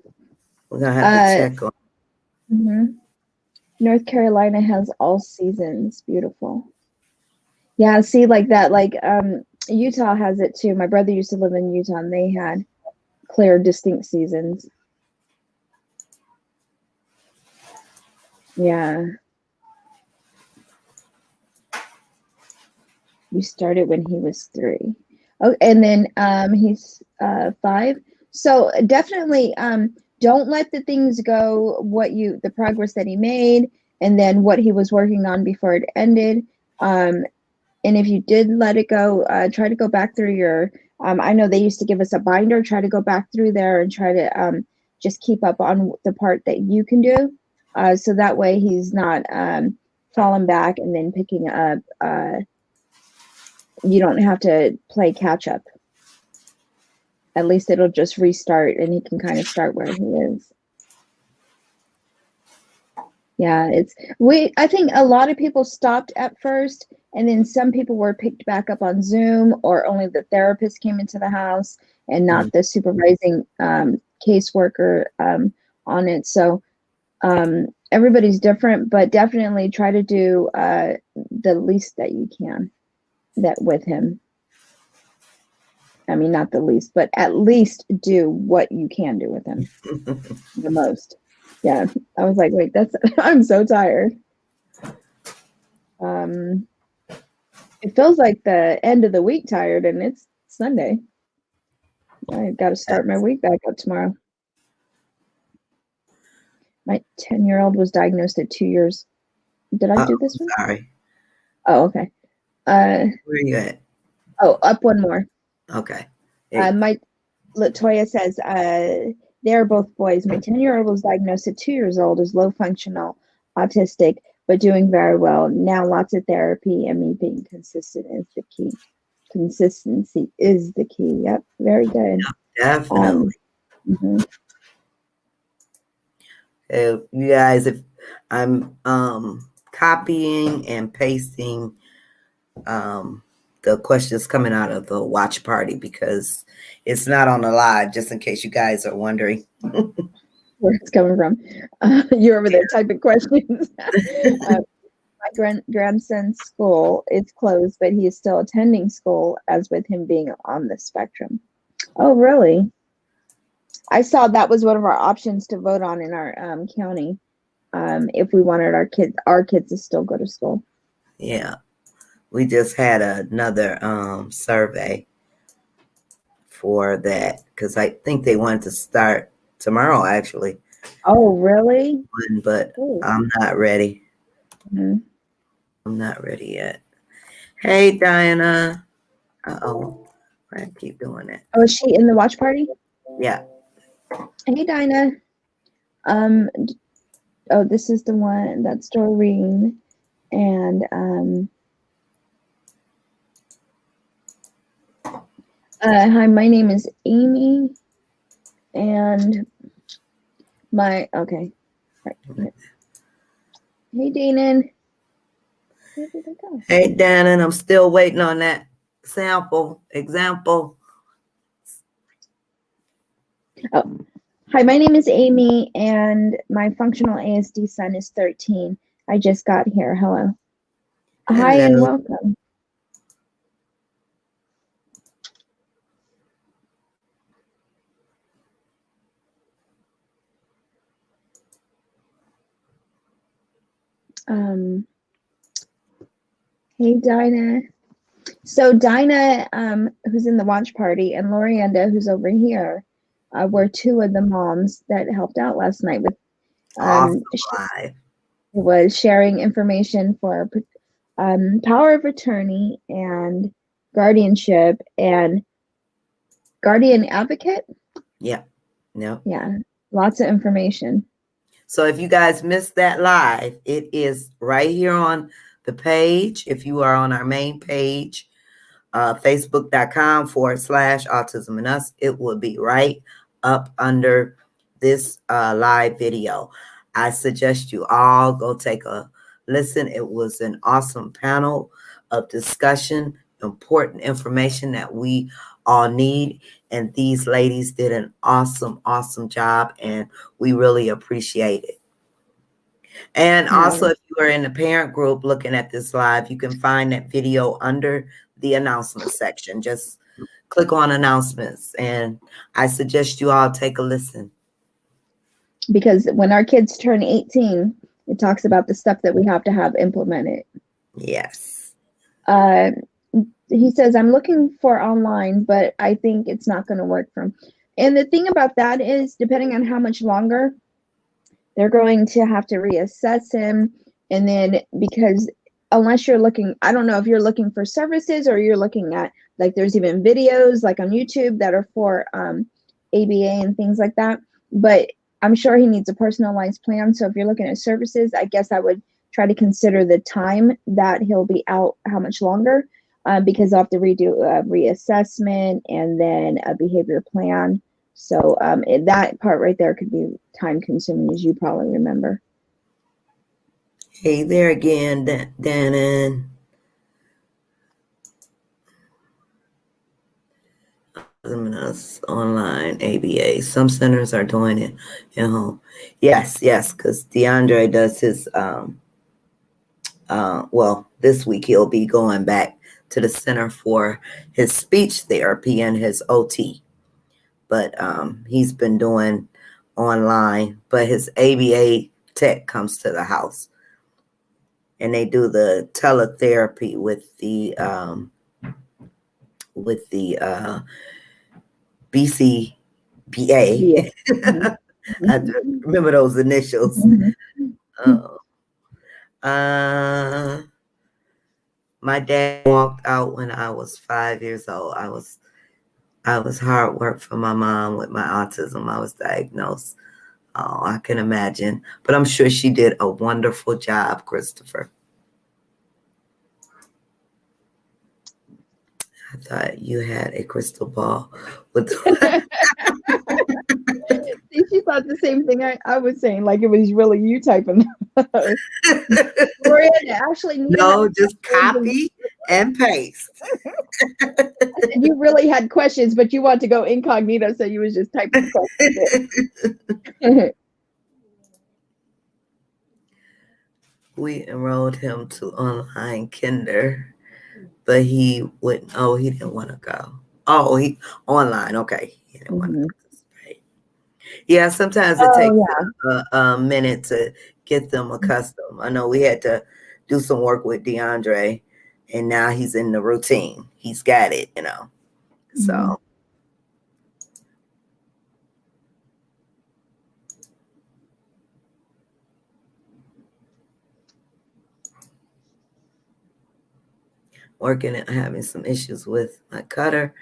Speaker 1: We're going to have to check on.
Speaker 2: North Carolina has all seasons. Beautiful. Yeah, see, like that, Utah has it too. My brother used to live in Utah, and they had clear, distinct seasons. Yeah. We started when he was 3. Oh, and then he's 5. So definitely don't let the things go, the progress that he made, and then what he was working on before it ended. And if you did let it go, try to go back through your, I know they used to give us a binder, try to go back through there and try to just keep up on the part that you can do. So that way he's not falling back and then picking up. You don't have to play catch up. At least it'll just restart and he can kind of start where he is. Yeah, I think a lot of people stopped at first, and then some people were picked back up on Zoom, or only the therapist came into the house and not the supervising caseworker on it. So everybody's different, but definitely try to do the least that you can with him. I mean, not the least, but at least do what you can do with him the most. Yeah, I was like, wait, I'm so tired. It feels like the end of the week tired, and it's Sunday. I got to start my week back up tomorrow. My 10-year-old was diagnosed at 2 years. Did I do this one?
Speaker 1: Sorry.
Speaker 2: Oh, okay.
Speaker 1: Where are you at?
Speaker 2: Oh, up one more.
Speaker 1: Okay.
Speaker 2: Latoya says, they're both boys. My 10-year-old was diagnosed at 2 years old as low functional autistic, but doing very well. Now lots of therapy and me being consistent is the key. Consistency is the key. Yep, very good.
Speaker 1: Definitely. You guys, if I'm copying and pasting the questions coming out of the watch party, because it's not on the live, just in case you guys are wondering
Speaker 2: where it's coming from. You're over there typing questions. My grandson's school is closed, but he is still attending school, as with him being on the spectrum. Oh, really? I saw that was one of our options to vote on in our county, if we wanted our kids to still go to school.
Speaker 1: Yeah, we just had another survey for that, because I think they wanted to start tomorrow, actually.
Speaker 2: Oh, really?
Speaker 1: But I'm not ready. I'm not ready yet. Hey, Diana. I keep doing that.
Speaker 2: Oh, is she in the watch party?
Speaker 1: Yeah.
Speaker 2: Hey, Dinah. Oh, this is the one that's Doreen, and hi, my name is Amy, and okay. Right. Hey, Danon. Where did it go?
Speaker 1: Hey, Danon, I'm still waiting on that example.
Speaker 2: Oh, hi, my name is Amy, and my functional ASD son is 13. I just got here. Hello. Hi, and welcome. Hey, Dinah. So Dinah, who's in the watch party, and Lorianda, who's over here, were two of the moms that helped out last night with
Speaker 1: Awesome
Speaker 2: she
Speaker 1: live.
Speaker 2: was sharing information for power of attorney and guardianship and guardian advocate.
Speaker 1: Yeah. No.
Speaker 2: Yeah, lots of information.
Speaker 1: So if you guys missed that live, it is right here on the page. If you are on our main page, facebook.com/autism and us, it will be right up under this live video. I suggest you all go take a listen. It was an awesome panel of discussion, important information that we all need. And these ladies did an awesome, awesome job, and we really appreciate it. And also, if you are in the parent group looking at this live, you can find that video under the announcement section. Just click on announcements, and I suggest you all take a listen.
Speaker 2: Because when our kids turn 18, it talks about the stuff that we have to have implemented.
Speaker 1: Yes.
Speaker 2: He says, I'm looking for online, but I think it's not going to work for him. And the thing about that is, depending on how much longer, they're going to have to reassess him. And then, because unless you're looking, I don't know if you're looking for services or you're looking at, like, there's even videos like on YouTube that are for ABA and things like that. But I'm sure he needs a personalized plan. So if you're looking at services, I guess I would try to consider the time that he'll be out, how much longer, because I'll have to redo a reassessment and then a behavior plan. So that part right there could be time consuming, as you probably remember.
Speaker 1: Hey there again, Danon. AutismAndUs online ABA. Some centers are doing it at home. Yes, because DeAndre does his well, this week he'll be going back to the center for his speech therapy and his OT. But he's been doing online, but his ABA tech comes to the house and they do the teletherapy with the BCBA. Yeah. I remember those initials. My dad walked out when I was 5 years old. I was hard work for my mom with my autism. I was diagnosed. Oh, I can imagine. But I'm sure she did a wonderful job, Christopher. I thought you had a crystal ball. With
Speaker 2: She thought the same thing I was saying, like it was really you typing. Actually,
Speaker 1: no, just copy and paste.
Speaker 2: You really had questions, but you want to go incognito, so you was just typing questions.
Speaker 1: We enrolled him to online kinder, but he wouldn't. Oh, he didn't want to go. Oh, he online. Okay, he didn't want to participate. Yeah, sometimes it takes a minute to get them accustomed. I know we had to do some work with DeAndre, and now he's in the routine. He's got it, So. Working and having some issues with my cutter.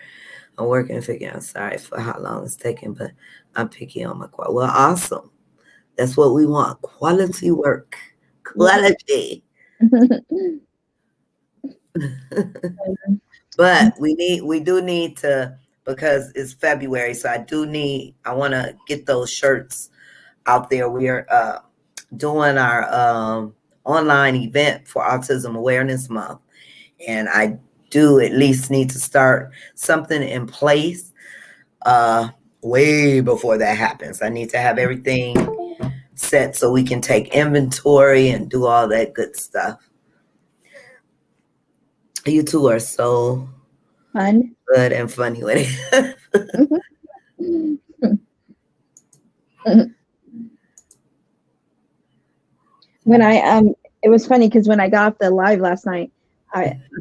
Speaker 1: I'm working and figuring out, sorry for how long it's taking, but I'm picky on my quality. Well, awesome. That's what we want. Quality work. Quality. But we do need to, because it's February, so I want to get those shirts out there. We are doing our online event for Autism Awareness Month. And I do at least need to start something in place way before that happens. I need to have everything set so we can take inventory and do all that good stuff. You two are so
Speaker 2: fun,
Speaker 1: good and funny with it.
Speaker 2: When it was funny because when I got off the live last night,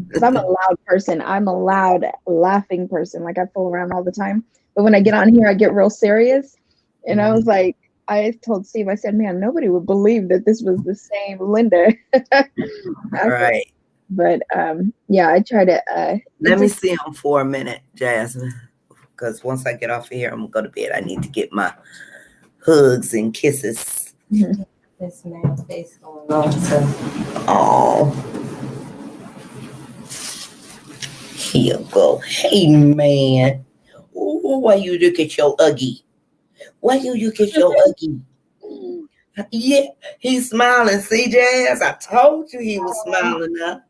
Speaker 2: Because I'm a loud person. I'm a loud laughing person. Like I fool around all the time. But when I get on here, I get real serious. And I was like, I told Steve, I said, man, nobody would believe that this was the same Linda.
Speaker 1: Right.
Speaker 2: But yeah, I try to.
Speaker 1: Let me see him for a minute, Jasmine. Because once I get off of here, I'm going to go to bed. I need to get my hugs and kisses.
Speaker 2: Mm-hmm.
Speaker 3: This man's face going on. So.
Speaker 1: Oh. Here you go. Hey, man. Ooh, why you look at your Uggy? Why you look at your Uggy? Yeah, he's smiling. See, Jazz? I told you he was smiling now.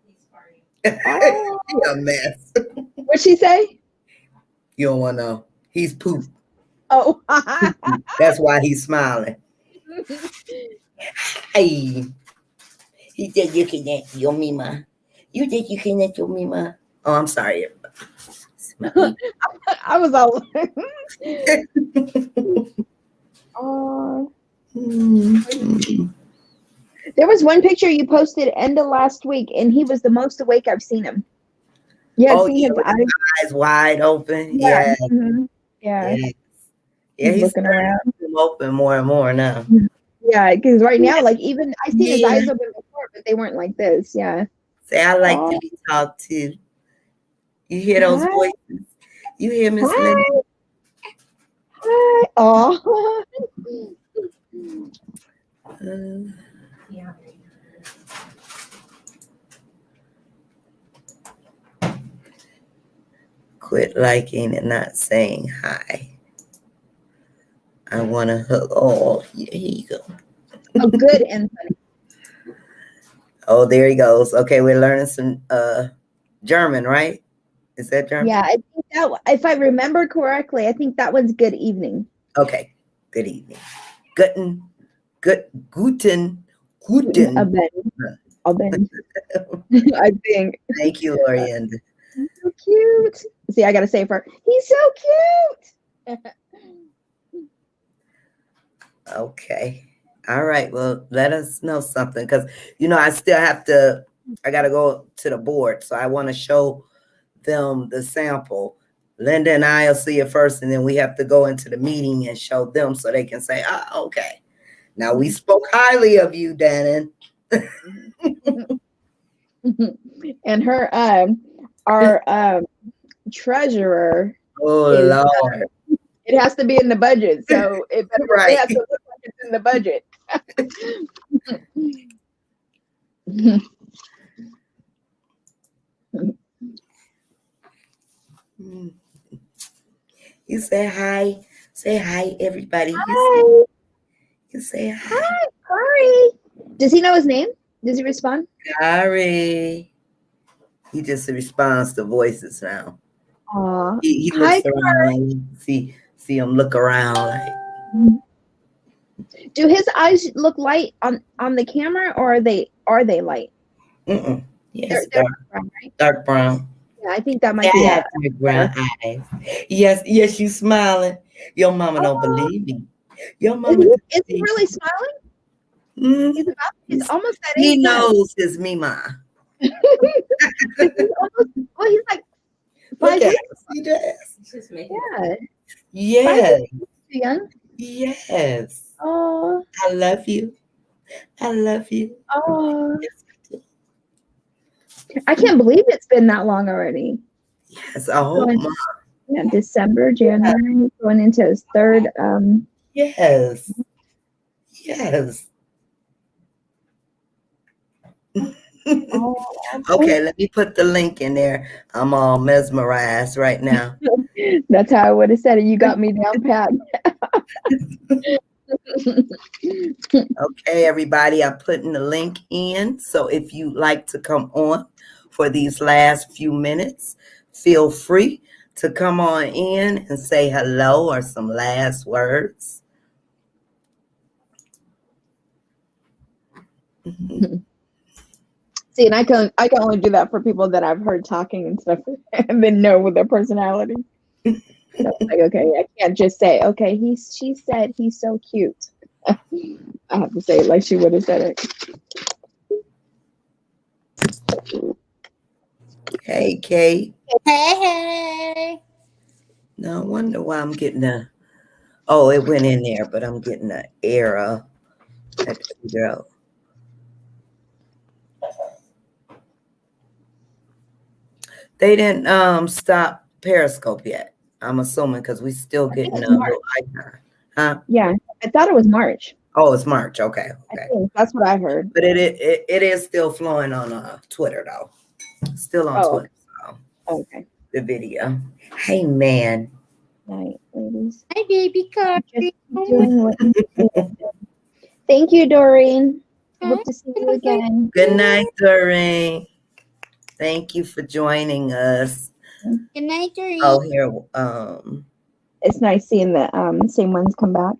Speaker 2: Oh.
Speaker 1: He a mess.
Speaker 2: What'd she say?
Speaker 1: You don't want to know. He's poop.
Speaker 2: Oh.
Speaker 1: That's why he's smiling. Hey. He said you can eat your mima. You think you can eat your mima? Oh, I'm sorry.
Speaker 2: I was all. Oh. There was one picture you posted end of last week, and he was the most awake I've seen him. Yeah,
Speaker 1: Oh,
Speaker 2: seen
Speaker 1: yeah,
Speaker 2: his
Speaker 1: with his eyes wide open.
Speaker 2: Yeah.
Speaker 1: Yeah.
Speaker 2: Mm-hmm. Yeah.
Speaker 1: Yeah, he's
Speaker 2: looking around.
Speaker 1: Them open more and more now.
Speaker 2: Yeah, because right now, like even I seen his
Speaker 1: Yeah.
Speaker 2: eyes open before, but they weren't like this. Yeah.
Speaker 1: Say, I like to be talked to. You hear those
Speaker 2: Hi.
Speaker 1: voices? You hear Miss
Speaker 2: Hi.
Speaker 1: Linda?
Speaker 2: Hi. Oh.
Speaker 3: Yeah.
Speaker 1: Quit liking and not saying hi. I want to hug. Oh, here you go.
Speaker 2: Oh, good and funny.
Speaker 1: Oh, there he goes. Okay, we're learning some German, right? Is that German?
Speaker 2: Yeah, I think that if I remember correctly, I think that one's good evening.
Speaker 1: Okay. Good evening. Guten.
Speaker 2: Abend. I think.
Speaker 1: Thank you, Lorienda.
Speaker 2: He's so cute. See, I gotta say it for her. He's so cute.
Speaker 1: Okay. All right. Well, let us know something because, I still I got to go to the board. So I want to show them the sample. Linda and I will see it first, and then we have to go into the meeting and show them so they can say, okay. Now we spoke highly of you, Dannon.
Speaker 2: And her, our treasurer.
Speaker 1: Oh, Lord.
Speaker 2: It has to be in the budget, so it has to look like it's in the budget.
Speaker 1: You say hi. Say hi, everybody.
Speaker 2: Hi.
Speaker 1: You say hi.
Speaker 2: Hi, Corey. Does he know his name? Does he respond?
Speaker 1: Sorry. He just responds to voices now.
Speaker 2: Aw.
Speaker 1: He looks around. See him look around. Like.
Speaker 2: Do his eyes look light on the camera, or are they light?
Speaker 1: Yes,
Speaker 2: they're dark brown, right?
Speaker 1: Dark brown.
Speaker 2: Yeah, I think that might be
Speaker 1: dark brown eyes. Yes, you smiling. Your mama don't believe me. Your mama
Speaker 2: is he really smiling? He's almost that age.
Speaker 1: He knows his mima.
Speaker 2: He's like 5 years.
Speaker 3: He's just making
Speaker 1: Yes.
Speaker 2: Too young.
Speaker 1: Yes.
Speaker 2: Oh,
Speaker 1: I love you. I love you.
Speaker 2: Oh, I can't believe it's been that long already.
Speaker 1: Yes, a whole month.
Speaker 2: Yeah, December, January, going into his third.
Speaker 1: Yes. Okay, let me put the link in there. I'm all mesmerized right now.
Speaker 2: That's how I would have said it. You got me down pat.
Speaker 1: Okay, everybody, I'm putting the link in. So if you'd like to come on for these last few minutes, feel free to come on in and say hello or some last words.
Speaker 2: See, and I can only do that for people that I've heard talking and stuff and then know with their personality. So like, okay, I can't just say, okay, she said he's so cute. I have to say it like she would have said it.
Speaker 1: Hey, Kate.
Speaker 4: Hey.
Speaker 1: No wonder why I'm getting a. Oh, it went in there, but I'm getting an error. Had to figure out. They didn't stop Periscope yet. I'm assuming because we still getting a little icon. Huh?
Speaker 2: Yeah, I thought it was March.
Speaker 1: Oh, it's March. Okay.
Speaker 2: I think that's what I heard.
Speaker 1: But it is still flowing on Twitter though. Still on Twitter. So
Speaker 2: Okay.
Speaker 1: the video. Hey man.
Speaker 2: Night, ladies.
Speaker 4: Hi, baby Carly.
Speaker 2: Just doing what you do. Thank you, Doreen. Hope to see you again.
Speaker 1: Good night, Doreen. Thank you for joining us.
Speaker 4: Good night, Doreen.
Speaker 1: Oh, here.
Speaker 2: It's nice seeing the same ones come back.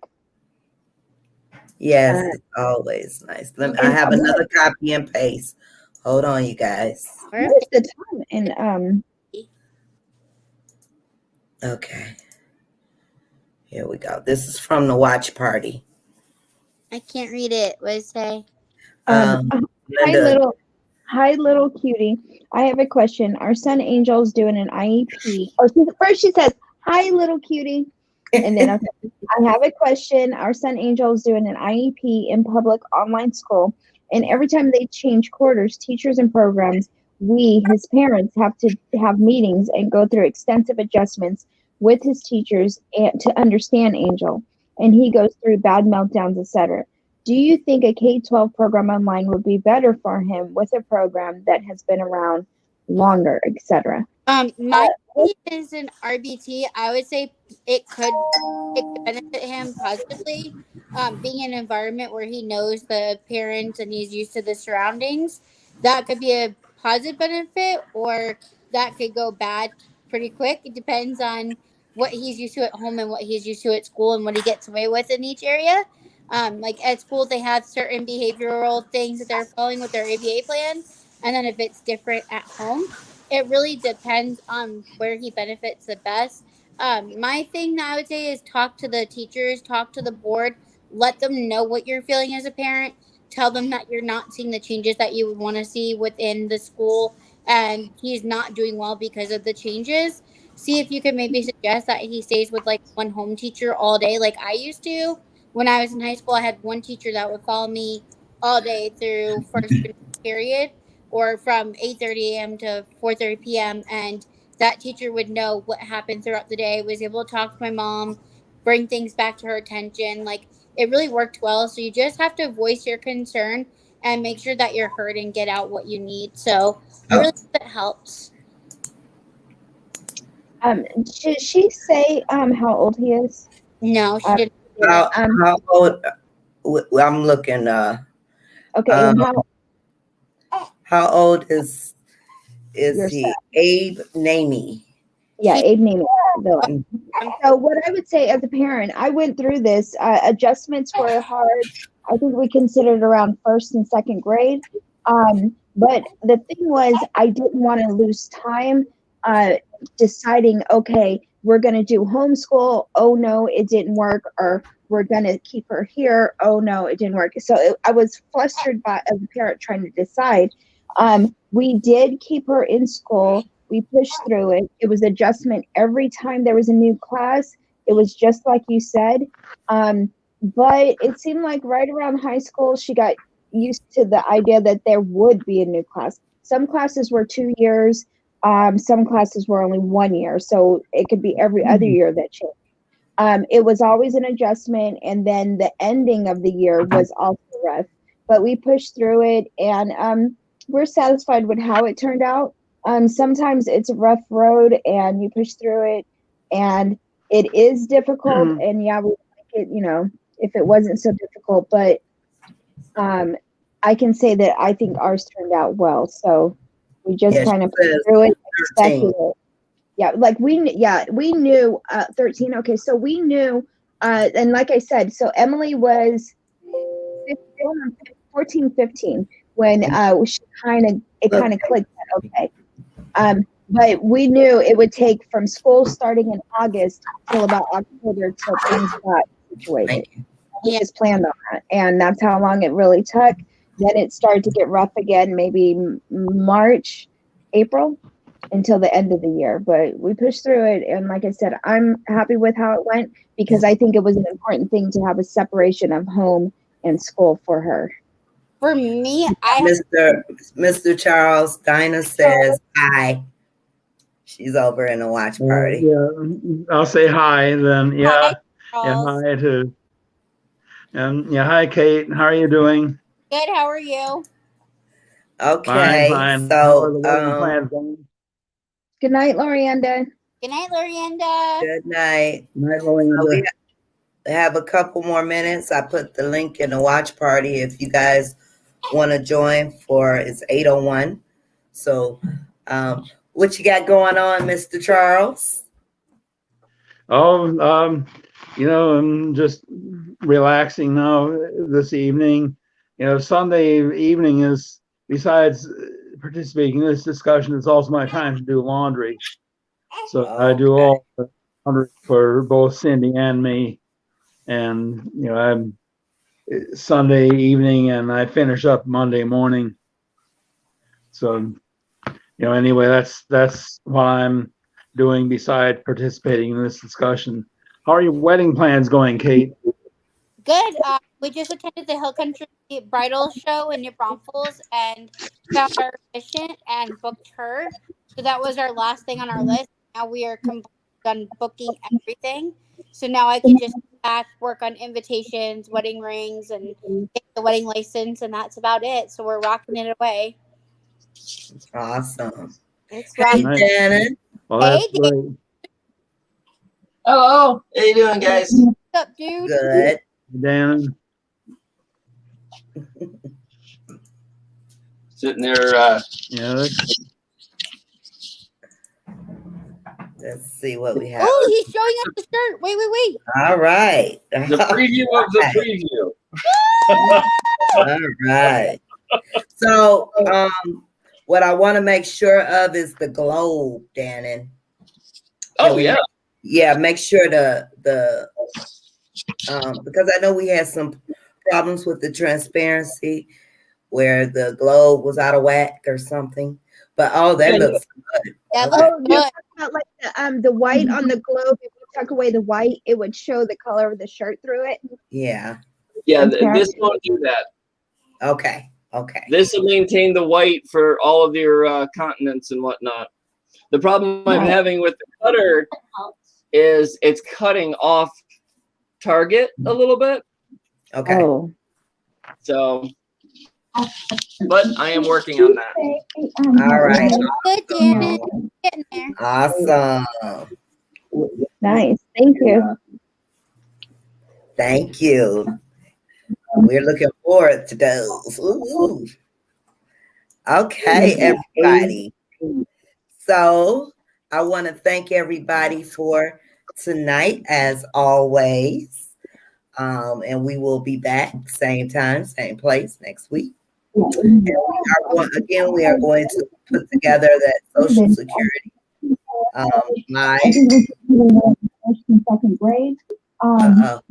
Speaker 1: Yes, it's always nice. I have another copy and paste. Hold on, you guys.
Speaker 2: What is the time? And
Speaker 1: okay. Here we go. This is from the watch party.
Speaker 4: I can't read it. What does it say?
Speaker 2: Hi, little cutie. I have a question. Our son Angel's doing an IEP. First she says, "Hi, little cutie," and then I have a question. Our son Angel's doing an IEP in public online school, and every time they change quarters, teachers and programs, we, his parents, have to have meetings and go through extensive adjustments with his teachers and to understand Angel, and he goes through bad meltdowns, etc. Do you think a K-12 program online would be better for him with a program that has been around longer, etc.?
Speaker 4: My is an RBT. I would say it could benefit him positively. Being in an environment where he knows the parents and he's used to the surroundings, that could be a positive benefit, or that could go bad pretty quick. It depends on what he's used to at home and what he's used to at school and what he gets away with in each area. Like at school, they have certain behavioral things that they're following with their ABA plan, and then if it's different at home, it really depends on where he benefits the best. My thing that I would say is talk to the teachers, talk to the board, let them know what you're feeling as a parent. Tell them that you're not seeing the changes that you would want to see within the school, and he's not doing well because of the changes. See if you can maybe suggest that he stays with like one home teacher all day, like I used to. When I was in high school, I had one teacher that would follow me all day through first period, or from 8:30 a.m. to 4:30 p.m. And that teacher would know what happened throughout the day, was able to talk to my mom, bring things back to her attention. Like, it really worked well. So you just have to voice your concern and make sure that you're heard and get out what you need. So I really hope it helps.
Speaker 2: Should she say how old he is?
Speaker 4: No, she didn't.
Speaker 1: How old? I'm looking.
Speaker 2: Okay.
Speaker 1: How old is
Speaker 2: Your
Speaker 1: he?
Speaker 2: son.
Speaker 1: Abe Namey.
Speaker 2: Yeah, Abe Namey. So what I would say as a parent, I went through this. Adjustments were hard. I think we considered around first and second grade. But the thing was, I didn't want to lose time deciding, okay, we're going to do homeschool. Oh, no, it didn't work. Or we're going to keep her here. Oh, no, it didn't work. So I was flustered as a parent trying to decide. We did keep her in school. We pushed through it. It was adjustment every time there was a new class. It was just like you said. But it seemed like right around high school, she got used to the idea that there would be a new class. Some classes were 2 years. Some classes were only 1 year. So it could be every other year that changed. It was always an adjustment. And then the ending of the year was also rough. But we pushed through it, and we're satisfied with how it turned out. Sometimes it's a rough road and you push through it, and it is difficult. And yeah, we like it, if it wasn't so difficult, but I can say that I think ours turned out well. So we just kind of pushed through it, expected it. Yeah, like we knew 13. Okay, so we knew, and like I said, so Emily was 14, 15 when she kind of clicked that, okay. But we knew it would take from school starting in August till about October till things got situated. We just planned on that, and that's how long it really took. Then it started to get rough again, maybe March, April. until the end of the year. But we pushed through it, and like I said, I'm happy with how it went because I think it was an important thing to have a separation of home and school for her.
Speaker 4: For me,
Speaker 1: Mr. Charles, Dinah says hi. She's over in a watch party.
Speaker 5: Yeah, I'll say hi then. Yeah,
Speaker 4: hi,
Speaker 5: yeah,
Speaker 4: Charles.
Speaker 5: hi too. And yeah, hi Kate. How are you doing?
Speaker 4: Good. How are you?
Speaker 1: Okay,
Speaker 5: Fine.
Speaker 1: so
Speaker 5: How are the wedding plans going?
Speaker 2: Good night, Lorienda.
Speaker 4: Good night, Lorienda.
Speaker 1: good night.
Speaker 5: Good night,
Speaker 1: So we
Speaker 5: Lorienda.
Speaker 1: have a couple more minutes. I put the link in the watch party if you guys want to join it's 8:01. So what you got going on, Mr. Charles?
Speaker 5: Oh, I'm just relaxing now this evening. Sunday evening is, besides participating in this discussion, it's also my time to do laundry. So I do all the laundry for both Cindy and me. And, I'm Sunday evening and I finish up Monday morning. So, anyway, that's what I'm doing besides participating in this discussion. How are your wedding plans going, Kate?
Speaker 4: Good. We just attended the Hill Country Bridal Show in New Braunfels and found our efficient and booked her. So that was our last thing on our list. Now we are done booking everything. So now I can just go back, work on invitations, wedding rings, and get the wedding license, and that's about it. So we're rocking it away.
Speaker 1: Awesome.
Speaker 4: It's
Speaker 1: Hey,
Speaker 4: rocking.
Speaker 5: Nice.
Speaker 1: Janet.
Speaker 5: Well, that's
Speaker 4: Hey,
Speaker 5: great.
Speaker 6: Hello. How you doing, guys?
Speaker 4: What's up, dude?
Speaker 1: Good.
Speaker 5: Dan.
Speaker 6: Sitting there.
Speaker 5: Yeah.
Speaker 1: Let's see what we have.
Speaker 4: Oh, he's showing us the shirt. Wait.
Speaker 1: All right.
Speaker 6: The preview of the preview.
Speaker 1: All right. So, what I want to make sure of is the globe, Dannon.
Speaker 6: Oh yeah.
Speaker 1: Yeah, make sure the because I know we had some problems with the transparency where the globe was out of whack or something. But that looks good.
Speaker 4: That
Speaker 1: Okay.
Speaker 4: looks
Speaker 2: You're
Speaker 4: good.
Speaker 2: talking about like the white on the globe. If you tuck away the white, it would show the color of the shirt through it.
Speaker 1: Yeah.
Speaker 6: Yeah. This won't do that.
Speaker 1: Okay.
Speaker 6: This will maintain the white for all of your continents and whatnot. The problem I'm having with the cutter is it's cutting off target a little bit.
Speaker 1: Okay.
Speaker 2: Oh.
Speaker 6: So, but I am working on that.
Speaker 1: All right.
Speaker 4: Good, Janet. Getting there.
Speaker 1: Awesome.
Speaker 2: Nice. Thank you.
Speaker 1: Thank you. We're looking forward to those. Ooh. Okay, everybody. So I want to thank everybody for tonight, as always. And we will be back same time, same place next week. And we are going to put together that Social Security live.
Speaker 7: Second grade. But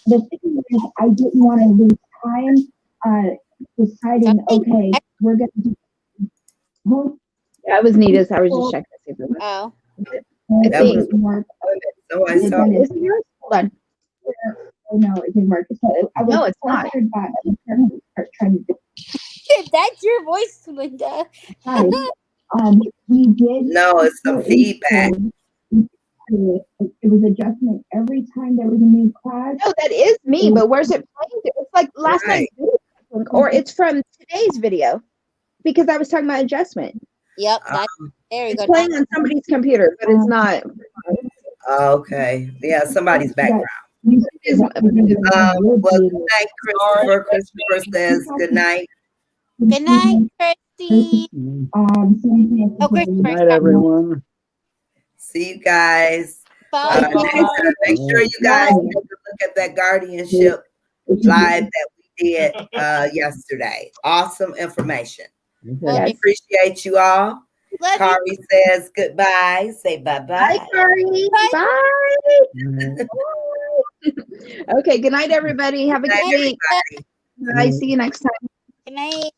Speaker 7: the thing is, I didn't want to lose time deciding, okay, we're going to do.
Speaker 2: That was Nita's. I was just checking to see if it was.
Speaker 4: Oh.
Speaker 1: That was so I saw.
Speaker 2: Is it yours? Hold on.
Speaker 7: Oh, no, it didn't work. So I was
Speaker 2: No, it's not.
Speaker 7: pressured by the parents to start trying to do
Speaker 4: That's your voice, Linda.
Speaker 7: we did.
Speaker 1: No, it's some feedback.
Speaker 7: It was adjustment every time there was a new class.
Speaker 2: No, that is me, but where's it playing? It's like last night's video, I think, or it's from today's video because I was talking about adjustment.
Speaker 4: Yep. There you
Speaker 2: It's
Speaker 4: go.
Speaker 2: playing on somebody's computer, but it's not.
Speaker 1: Okay. Yeah, somebody's background.
Speaker 2: It is-
Speaker 1: Well, good night, Christopher. Christopher says good night.
Speaker 4: Good night, Christy. Oh,
Speaker 5: Good night, everyone.
Speaker 1: See you guys.
Speaker 4: Bye.
Speaker 1: Make sure you guys take a look at that guardianship live that we did yesterday. Awesome information.
Speaker 5: Okay.
Speaker 1: Appreciate you all.
Speaker 4: Love you.
Speaker 1: Kari says goodbye. Say bye-bye.
Speaker 2: Bye, Kari.
Speaker 5: Mhm.
Speaker 2: Bye. Okay. Good night, everybody. Have a
Speaker 1: Good
Speaker 2: good
Speaker 1: night,
Speaker 2: week.
Speaker 1: everybody.
Speaker 2: Bye. See you next time.
Speaker 4: Good night.